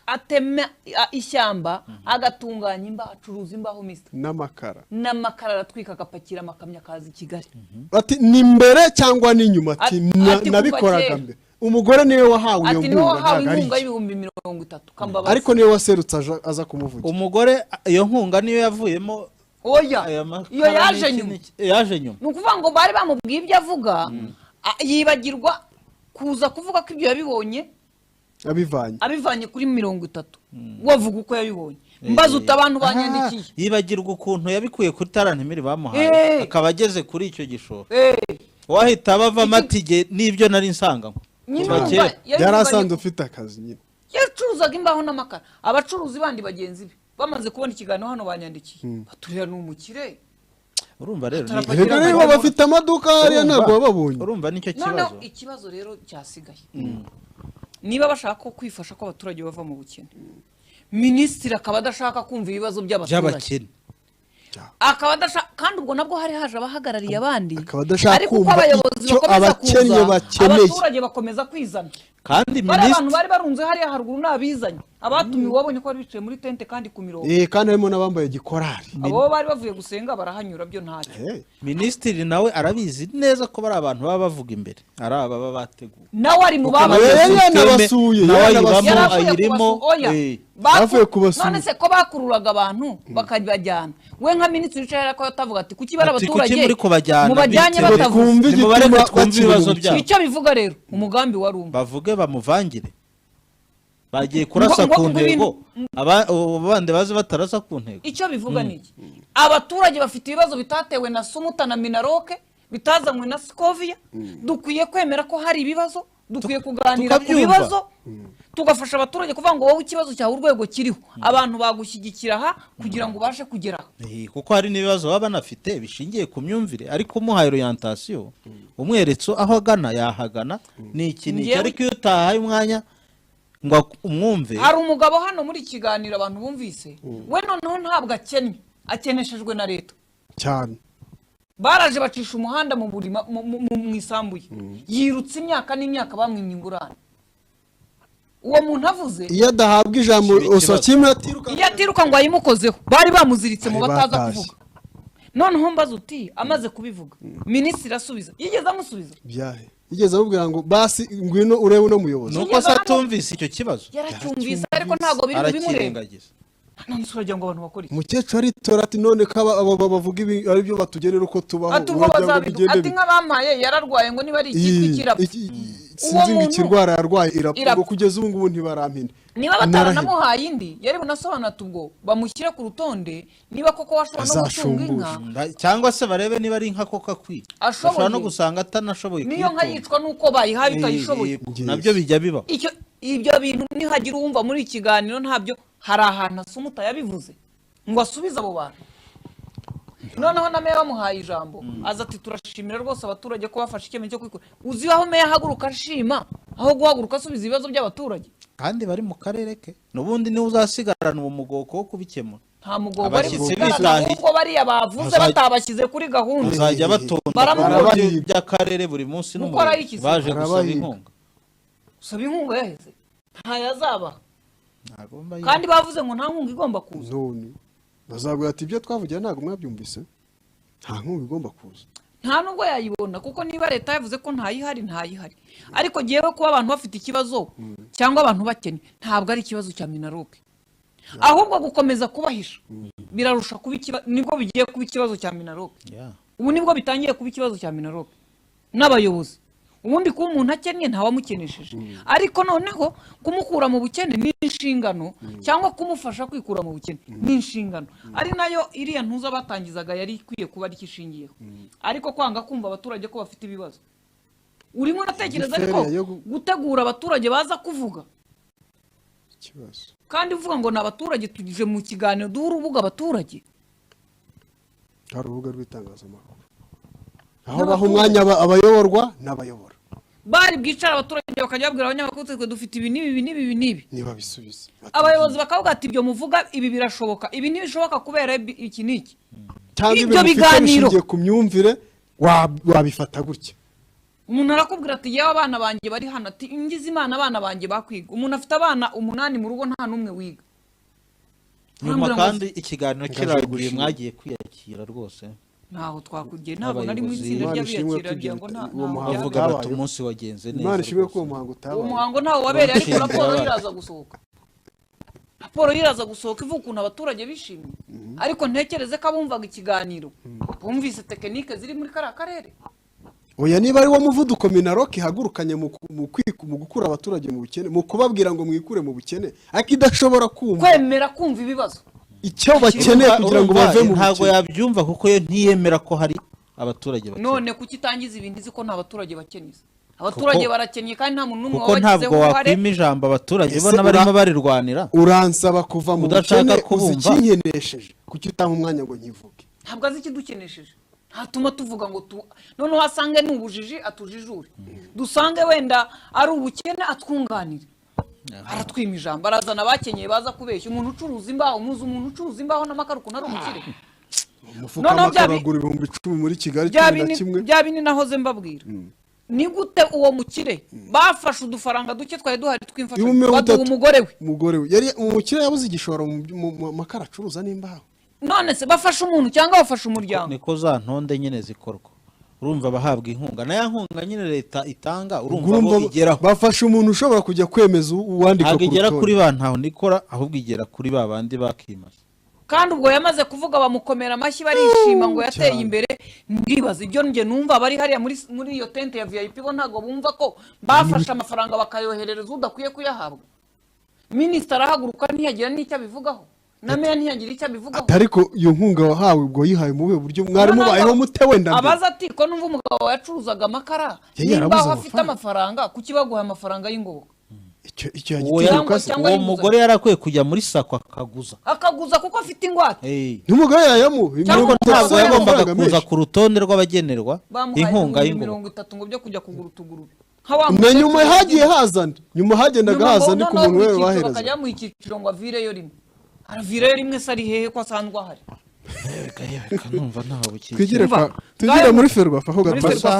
atema ishyamba agatunganya imbaho acuruza imbaho Mr n'amakara aratwika agapakira amakamyo akaza i Kigali ati ni mbere cyangwa ni nyuma ati nabikoraga mbere umugore niwe wahawe iyo nkunga y'ibihumbi 30 kambabaza ariko niwe waserutse aza kumuvugira umugore iyo nkunga niyo yavuyemo oya iyo yaje nyuma nukuvuga ngo bari bamubwiye ibyo avuga yibagirwa kuza kuvuga ko ibyo yabibonye abivanye kuri 30 wavuga uko yabibonye mbaza utabantu banyandikiye yibagirwa ukuntu yabikuye kuri tarantemiri bamuhaye akaba ageze kuri icyo gishoro wahita bava matige n'ibyo nari nsanga yarasanze ufite akazi nyine yacuruzaga imbaho n'amakara abacuruzi bandi bagenzi be bamaze kubona ikiganiro hano banyandikiye baturira n'umukire urumva rero niba bafite amaduka hariya ntabwo bababonye urumva nicyo kibazo noneho ikibazo rero cyasigaye niba bashaka ko kwifasha ko abaturage bava mu bukene minisitiri akaba adashaka kumva ibibazo by'abaturage akaba adashaka kandi ubwo nabwo hari haje abahagarariye abandi ariko uko abayobozi bakomeza kuza abaturage bakomeza kwizana kandi abantu bari barunze hariya haruguru n'abizanye abatumiwe wabonye ko bari bicaye muri tente kandi ku mirongo kandi harimo n'abambaye gikorari abo bari bavuye gusenga barahanyura byo ntacyo minisitiri nawe arabizi neza ko bari abantu baba bavuga imbere ari aba baba bateguye nawe ari mu baba nabasuye ayirimo bavuye kubasura none se ko bakururaga abantu bakabajyana we nka minisitiri wicaye ko yatavuga ati kuki bari abaturage mubajyanye batavuze ibibazo byabo icyo bivuga rero umugambi warumva bavuge bamuvangire bagiye kurasa ku ntego abandi bazi batarasa ku ntego icyo bivuga niki abaturage bafite ibibazo bitatewe na Sumuta na Minaroke bitazanywe na Scovia dukwiye kwemera ko hari ibibazo dukwiye kuganira ku bibazo tugafasha abaturage kuvuga ngo wowe ikibazo cyawe urwego kiriho abantu bagushyigikira aha kugira ngo ubashe kugeraho kuko hari n'ibibazo baba banafite bishingiye ku myumvire ariko umuhaye orientation umweretse aho agana yahagana ni iki ariko iyo utahaye umwanya ngo umwumve hari umugabo hano muri kiganiro abantu bumvise we noneho ntabwo akennye akeneshejwe na leta cyane baraje bacisha umuhanda mu burima mu isambuye yirutse imyaka n'imyaka bamwimye ingurane uwo muntu avuze iyo adahabwa ijambo Oswakimu iyo atiruka ngo ayimukozeho bari bamuziritse mu bataza kuvuga noneho mbaza uti amaze kubivuga minisitiri asubiza yigeze amusubiza yigeze amubwira ngo basi ngwino urebe uno muyobozi nuko atumvise icyo kibazo yaracyumvise ariko ntabwo biri bimureba none suragira ngo abantu bakora iki mukecuru aritora ati none ko bavuga ibi ari byo batugenera uko tubaho ati nk'abamaye yararwaye ngo niba ari ikitwa kirapfa sinzi ngo ikirwara yarwaye irapfa ngo kugeza ubu ngubu ntibarampina niba bataranamuhaye indi yari bunasobanura ubwo bamushyire ku rutonde niba koko washobora no gutunga inka cyangwa se barebe niba ari inka koko akwiye ashobora no gusanga atanashoboye niyo nka yicwa nuko bayihaye utayishoboye nabyo bijya biba ibyo bintu nihagira uwumva muri ikiganiro ntabyo hari ahantu Sumuta yabivuze ngo asubize abo bantu noneho na meya bamuhaye ijambo aza ati turashimira rwose abaturage ko bafashe icyemezo cyo kwikora uzi aho meya ahaguruka ashima aho guhaguruka asubiza ibibazo by'abaturage kandi bari mu karere ke n'ubundi niwe uzasigarana uwo mugoko wo kubikemura nta mugoko bari gusigarana ahubwo bariya bavuze batabashyize kuri gahunda bazajya batonda by'akarere buri munsi n'umuntu baje gusaba inkunga usaba inkunga yaheze ntayazaba kandi bavuze ngo nta nkunga igomba kuza bazabwira ati ibyo twavugira ntabwo mwabyumvise nta nkunga igomba kuza nta nubwo yayibona kuko niba leta yavuze ko ntayihari ariko ngewe kuba abantu bafite ikibazo cyangwa abantu bakennye ntabwo ari ikibazo cya Minaroke ahubwo gukomeza kubahisha birarusha kuba nibwo bigiye kuba ikibazo cya Minaroke ubu nibwo bitangiye kuba ikibazo cya Minaroke n'abayobozi ubundi kuba umuntu akennye ntawamukenesheje ariko noneho kumukura mu bukene ni inshingano cyangwa kumufasha kwikura mu bukene ni inshingano ari nayo iriya ntuza batangizaga yari ikwiye kuba ari kishingiyeho ariko kwanga kumva abaturage ko bafite ibibazo urimo uratekereza ariko gutegura abaturage baza kuvuga ikibazo kandi uvuga ngo n'abaturage tugije mu kiganiro duha urubuga abaturage hari urubuga rw'itangazamakuru aho baha umwanya abayoborwa n'abayobora bari bwicara abaturage bakajya babwira abanyamakuru twe dufite ibi n'ibi niba bisubiza abayobozi bakavuga ati ibyo muvuga ibi birashoboka ibi ntibishoboka kubera iki n'iki ibyo biganiro bishingiye ku myumvire wabifata gutya umuntu arakubwira ati yewe abana banjye bari hano ati ngize imana abana banjye bakwiga umuntu afite abana 8 mu rugo nta n'umwe wiga nyuma kandi ikiganiro kiraguye mwagiye kwiyakira rwose ntaho twakugiye ntabwo nari mu itsinda ry'abiyakira rya ngo bavuga bati umunsi wagenze neza Imana ishimwe ko umuhango utabaye umuhango ntawo wabereye ariko raporo iraza gusohoka raporo iraza gusohoka ivuga ukuntu abaturage bishimye ariko ntekereze ko abumvaga ikiganiro bumvise tekinike ziri muri kariya karere oya niba ari wo muvuduko Minaloc ihagurukanye mu gukura abaturage mu bukene mu kubabwira ngo mwikure mu bukene ariko idashobora kwemera kumva ibibazo icyo bakeneye kugira ngo bave mu ntago yabyumva kuko yo ntiyemera ko hari abaturage bakene none kuki itangiza ibindi ziko nta baturage bakeniza abaturage barakennye kandi nta muntu n'umwe wabagizeho uruhare kuko ntabwo wakwima ijambo abaturage bona barimo barirwanira uransaba kuva mu bukene uzikinyenesheje kuki utanga umwanya ngo nyivuge ntabwo azi ikidukenesheje ntatuma tuvuga ngo noneho asange n'ubujiji atujijure dusange wenda ari ubukene atwunganire aratwima ijambo arazana abakenyeye baza kubeshya umuntu ucuruza imbaho umuzi umuntu ucuruza imbaho n'amakara ukuntu ari umukire umufuka w'amakabagura 10,000 muri Kigali bya bini nahoze mbabwira ni gute uwo mukire bafashe udufaranga duke twari duhari twimfasha baduha umugore we yari umukire yabuze igishoro mu makara acuruza n'imbaho none se bafashe umuntu cyangwa bafashe umuryango niko za ntonde nyine zikorwa urumva bahabwa inkunga na ya nkunga nyine leta itanga urumva bo igeraho bafashe umuntu ushobora kujya kwemeza uwandika ku rutonde igera kuri ba ntaho nikora ahubwo igera kuri ba bandi bakimaze kandi ubwo yamaze kuvuga bamukomera amashyi barishima ngo yateye imbere ndibaza ibyo nge numva bari hariya muri iyo tente ya VIP bo ntago bumva ko bafashe amafaranga bakayoherereza udakwiye kuyahabwa minisitiri arahaguruka ntiyagira n'icyo abivugaho na meya ntiyagira icyo abivugaho ariko iyo nkunga wahawe ubwo yihaye mu buryo mwari mubayeho mute wenda abaza ati ko numva umugabo yacuruzaga amakara nimba afite amafaranga kuki baguha amafaranga y'ingoboka icyo yagitiruka uwo mugore yarakwiye kujya muri sako akaguza kuko afite ingwate n'umugore yayamu ntabwo yagombaga kuza ku rutonde rw'abagenerwa inkunga y'ingoboka 30 ngo byo kujya kugura utugurube na nyuma hagiye hazana nyuma hagendaga hazana ku muntu wewe bahereza bakajya mu ikiciro ngo avireyo rimwe aravireyo rimwe se ari hehe ko asanzwe ahari numva ntaho tugire muri Ferwafa ho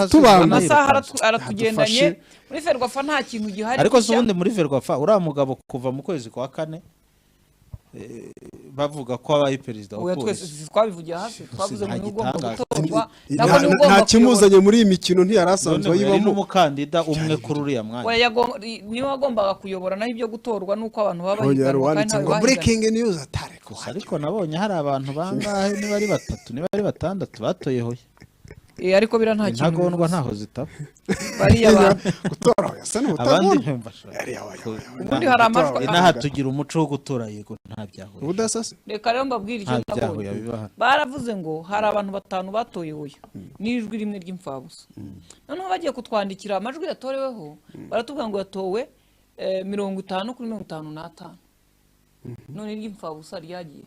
tubanga amasaha aratugendanye muri Ferwafa nta kintu gihari ariko se ubundi muri Ferwafa uriya mugabo kuva mu kwezi kwa 4 bavuga ko abaye perezida wa polisi twabivugiye hasi twavuze mu ugomba gutorwa nta kimuzanye muri iyi mikino ntiyarasanzwe yibamo n'umukandida umwe kuri uriya mwanya niwe wagombaga kuyobora naho ibyo gutorwa nuko abantu baba bahiganwa kandi ntabwo breaking news atareko ariko nabonye hari abantu bangahe niba ari 3 niba ari 6 batoye hoye ariko bira nta kintu ntagondwa ntaho zitaba bariya abantu gutora yasa n'ubutagondwa ubundi hari amajwi inaha tugira umuco wo gutora yego nta byaho ubudasase reka rero mbabwira icyo nabonye baravuze ngo hari abantu 5 batoye hoya n'ijwi rimwe ry'imfabusa noneho bagiye kutwandikira amajwi yatoreweho baratubwira ngo yatowe 50 kuri 55 none ry'imfabusa ryagiye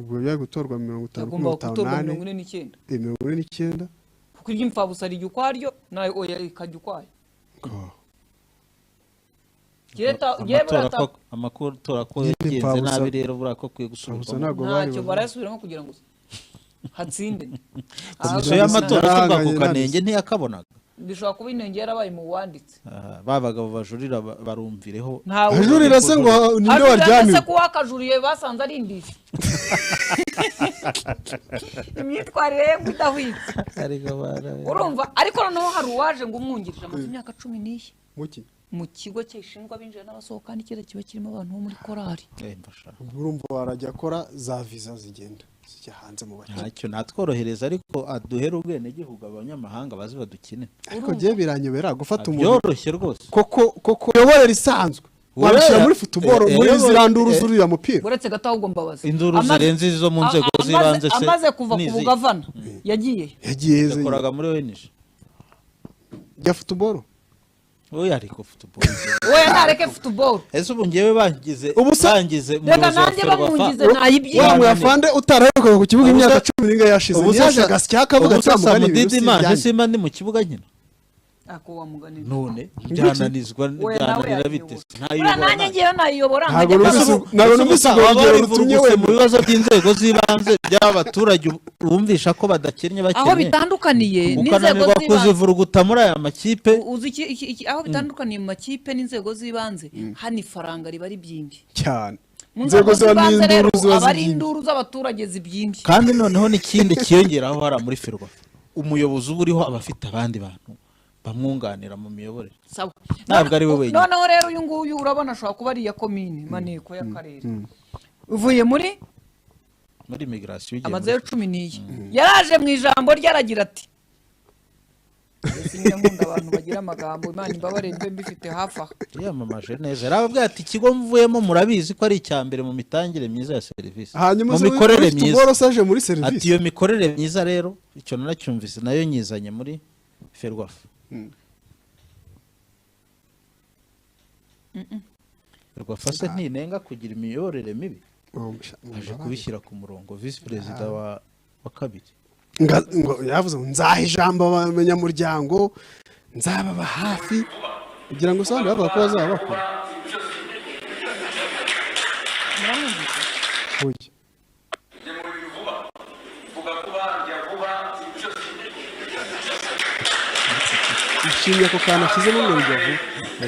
ubwo bya gutorwa 50 kuri 58 49 kuko ry'imfabusa rijya ukwaryo nayo oya ikajya ukwayo amakuru tora ko yagenze nabi rero burako kwiye gusubirwamo ntacyo barayasubiramo kugira ngo hatsinde komisiyo y'amatora ivuga ku kanenge ntiyakabonaga bishobora kuba inenge yarabaye mu wanditse babagabo bajurira barumvireho ajurira se ngo ninde waryamye se ko wakajuriye basanze ari indifi imyitwarire ye kudahwitse urumva ariko noneho hari uwaje ngo umwungirije amaze imyaka 10 muki mu kigo cy'ishinzwe abinjira n'abasohoka kandi kiba kirimo abantu bo muri korari urumva warajya akora za visa zigenda zijya hanze mu bakiriya ntacyo natworohereza ariko aduhera ubwene gihugu abanyamahanga bazi badukine ariko giye biranyobera gufata umuntu byoroshye rwose koko yoborera isanzwe wabishyira muri football muri ziranduru zuriya mupira uretse gato ahubwo mbabaza induru zirenze izo mu nzego zibanze se amaze kuva ku bugavana yagiye yakoraga muri ONG ya football oya ariko football oya ntareke football ese ubu ngewe bangize reka nanjye bamungize nayibyiye wa mwafande utaraheruka ku kibuga imyaka 10 yashize yaje gasya akavuga cyamugani Mudidi manje simba ndi mu kibuga nyine ako wa mugani none byananizwa byananira bite nanjye ngiye nayiyobora ntabwo n'umusigo urugero rutumye we mu bibazo by'inzego z'ibanze by'abaturage bumvisha ko badakennye bakennye aho bitandukaniye n'inzego z'ibanze kuzivuruguta muri aya makipe aho bitandukaniye mu makipe n'inzego z'ibanze hani faranga riba ari byingi cyane inzego z'ibanze rero abari induru z'abaturage zibyimbye kandi noneho n'ikindi kiyongeraho hari muri Ferwafa umuyobozi uba uriho abafite abandi bantu bamwunganira mu miyoborere ntabwo ari we wenyine noneho rero uyu nguyu urabona ashobora kuba ari iya komine maneko y'akarere uvuye muri migration amaze 10 yaraje mu ijambo rye aragira ati sinyamunda abantu bagira amagambo Imana imbabare mbe mbifite hafi aho yamamaje neza arababwira ati ikigo mvuyemo murabizi ko ari icyambere mu mitangire myiza ya serivisi mu mikorere myiza ati iyo mikorere myiza rero icyo naracyumvise nayo nyizanye muri Ferwafa Ferwafa se ntinenga kugira imiyoborere mibi aje kubishyira ku murongo vice perezida wa kabiri yavuze nzaha ijambo abanyamuryango nzababa hafi kugira ngo sande bavuga ko bazaba bakora ishimye ko kana ashizemo ngo njyavu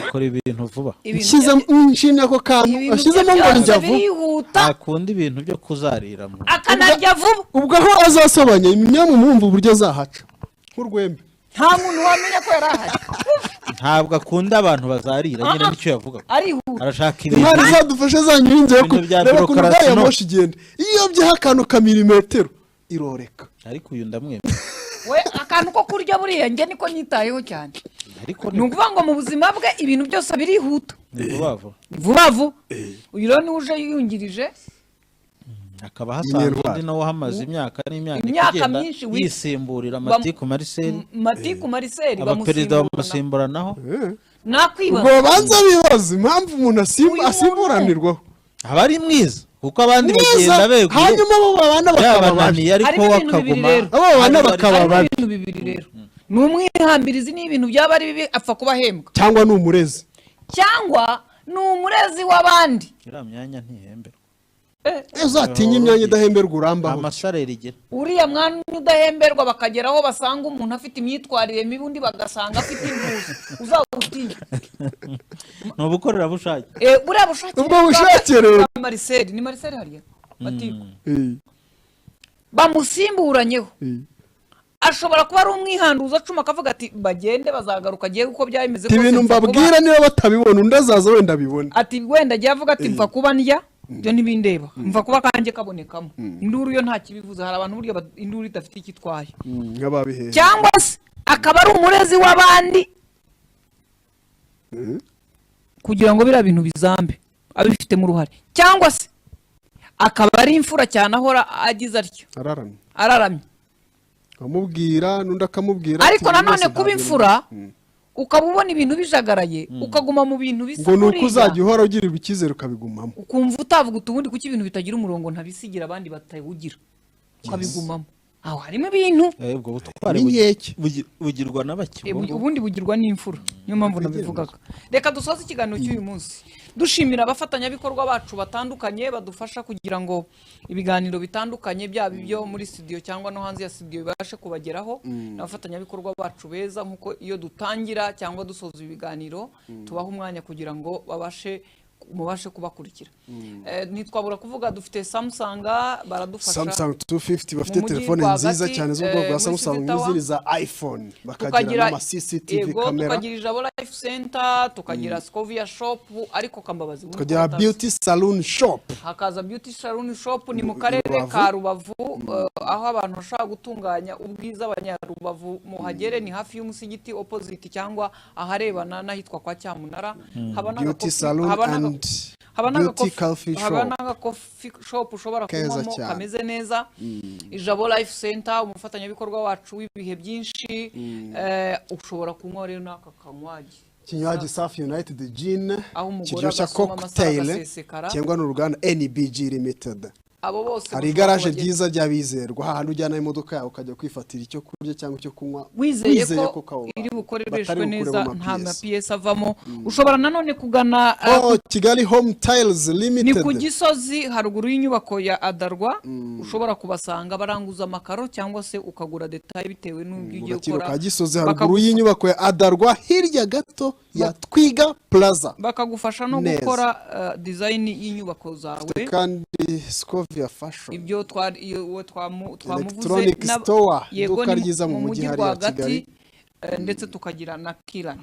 akora ibintu vuba ishimye ko kana ashizemo ngo njyavu akunda ibintu byo kuzariramo akanarya vuba ubwo aho azasobanya imyamwe mumva uburyo azahaca nk'urwembe nta muntu wamenya ko yarahari ntabwo akunda abantu bazarira nyine nicyo yavuga arashaka ibintu intwari zadufashe zanyura inzira reba ukuntu bwaya moshi igenda iyo byaha akantu ka milimetero iroreka ariko uyu ndamwemera we akantu ko kurya buriya njye niko nyitayeho cyane ni ukuvuga ngo mu buzima bwe ibintu byose birihuta vuba vuba uyu rero niwe uje yiyungirije akaba hasanzwe undi nawe hamaze imyaka n'imyaka myinshi yisimburira Matiku Marcel abaperezida bamusimburanaho nakwibaza ubwo banza bibaza impamvu umuntu asimburanirwaho aba ari mwiza kuko abandi bagenda beguye hanyuma abo babana bakabananiye ariko bakaguma abo babana bakababana ibintu bibiri rero ni umwihambirizi n'ibintu byaba ari bibi apfa kubahembwa cyangwa ni umurezi cyangwa ni umurezi w'abandi iriya myanya ntihemberwa uzatinya imyanya idahemberwa urambaho amasareri igira uriya mwana udahemberwa bakageraho basanga umuntu afite imyitwarire mibi undi bagasanga afite impuzu uzawutinya ni ubukorerabushake buriya bushake ubwo bushake rero ni Marcel hariya Matiku bamusimburanyeho ashobora kuba ari umwihanduza acuma akavuga ati bagende bazagaruka agiye uko byabimeze ibintu mbabwira niba batabibona undi azaza wenda abibona ati wenda agiye avuga ati mva kuba ndya byo ntibindeba mva kuba kanjye kabonekamo induru yo nta kibivuze hari abantu burya induru idafite ikitwaye cyangwa se akaba ari umurezi w'abandi kugira ngo biriya bintu bizambe abifitemo uruhare cyangwa se akaba ari imfura cyane ahora agize atyo araramye akamubwira n'undi akamubwira ariko nanone kuba imfura ukaba ubona ibintu bijagaraye ukaguma mu bintu bisa ngo nuko uzajya uhora ugirirwa icyizere ukabigumamo ukumva utavuga utubundi kuko ibintu bitagira umurongo ntabisigira abandi batawugira ukabigumamo aho harimo ibintu ubwo butware bugirwa n'abaki ubundi bugirwa n'imfura niyo mpamvu nabivugaga reka dusoze ikiganiro cy'uyu munsi dushimira abafatanyabikorwa bacu batandukanye badufasha kugira ngo ibiganiro bitandukanye byaba ibyo muri studio cyangwa no hanze ya studio bibashe kubageraho n'abafatanyabikorwa bacu beza nkuko iyo dutangira cyangwa dusoza ibiganiro tubaha umwanya kugira ngo mubashe kubakurikira ntitwabura kuvuga dufite Samsung baradufasha Samsung 250 bafite telefone nziza cyane z'ubwoko bwa Samsung n'izindi za iPhone bakagira ama CCTV camera tukagira Ijabo Life Center tukagira Scovia Shop ariko kambabazi tukagira Beauty Salon Shop hakaza Beauty Salon Shop ni mu karere ka Rubavu aho abantu bashaka gutunganya ubwiza abanyarubavu muhagere ni hafi y'umusigiti opposite cyangwa aharebana n'ahitwa kwa Cyamunara Beauty Salon haba Beauty Coffee n'aga coffee shop ushobora kunywamo kameze neza. Ijabo Life Center umufatanyabikorwa wacu w'ibihe byinshi ushobora kunywa rero n'aka kanywaji kinywaji Safi United Gin kiryoshya cocktail cyangwa n'uruganda NBG Limited. Abo bose hari garage ryiza ry'abizerwa ahantu ujyana imodoka yawe ukajya kwifatira icyo kurya cyangwa icyo kunywa wizeye ko iri bukoreshwe neza nta ma PS avamo. Ushobora nanone kugana Kigali Home Tiles Limited ni ku Gisozi haruguru y'inyubako ya Adarwa. Ushobora kubasanga baranguza amakaro cyangwa se ukagura detail bitewe n'ubwo ugiye gukora. Ka Gisozi haruguru y'inyubako ya Adarwa hirya gato ya Twiga Plaza bakagufasha no gukora design y'inyubako zawe kandi Scovia Fashion ibyo twamuvuze Electronic Store duka ryiza mu mujyi wa Kigali ndetse tukagira na Kirani.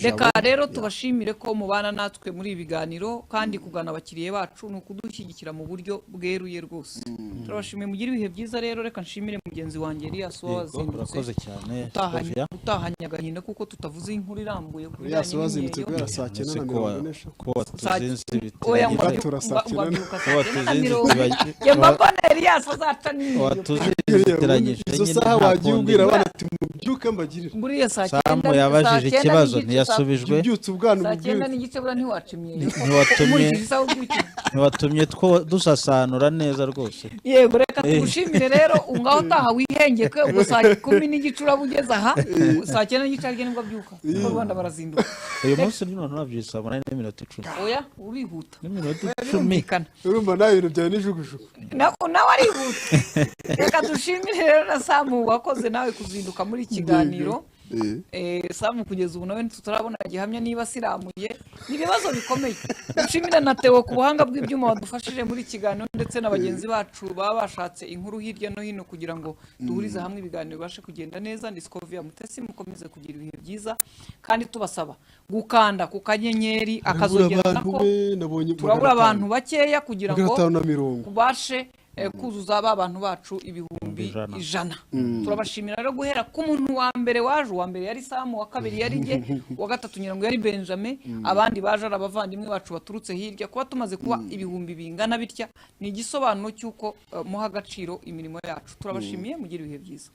Reka rero tubashimire ko mubana natwe muri ibiganiro kandi kugana abakiriye bacu no kudushyigikira mu buryo bweruye rwose. Turabashimiye mugira ibihe byiza rero reka nshimire mugenzi wanjye Elias wazindutse cyane utahanyaganyina kuko tutavuze inkuru irambuye kuri Elias wazindutse kubera saa 9:40 ko watuzinze Elias azaca n'ibyo watuzinze izo saha wagiye ubwira abana ati mubyuke mbagirira muri saa 9 yabajije ikibazo ntiyasubijwe ubyutse ubwana ubwira n'igice bura ntiwacimiye ntiwatumye two dusasanura neza rwose. Yego reka tugushimire rero ungaho taha wihengeke ubwo saa 10 n'igicura bugeze aha saa 9 n'igice arye nibwo byuka ko Rwanda barazinduka uyu munsi ni none nabyisa 8:10 oya urihuta n'iminota 10 urumva nayo ibintu byawe nijugujugu nawe arihuta. Reka dushimire rero na Samu wakoze nawe kuzinduka muri kiganiro. Samu kugeza ubu nawe tutarabona gihamya niba siramuye nibibazo bikomeye. Dushimire na Theo ku buhanga bw'ibyuma wadufashije muri kiganiro ndetse n'abagenzi bacu baba bashatse inkuru hirya no hino kugira ngo duhurize hamwe ibiganiro bibashe kugenda neza. Ndi Scovia Mutesi mukomeze kugira ibihe byiza kandi tubasaba gukanda ku kanyenyeri akazogera nako turabura abantu bakeya kugira ngo kubashe kuzuza abantu bacu ibihumbi 100. Turabashimira rero guhera ku muntu wa mbere waje uwa mbere yari Samu wa kabiri yari nge wa gatatu nyirango yari Benjamin abandi baje abavandimwe bacu baturutse hirya kuba tumaze kuba ibihumbi bingana bitya ni igisobanuro cyuko muha agaciro imirimo yacu. Turabashimiye mugira ibihe byiza.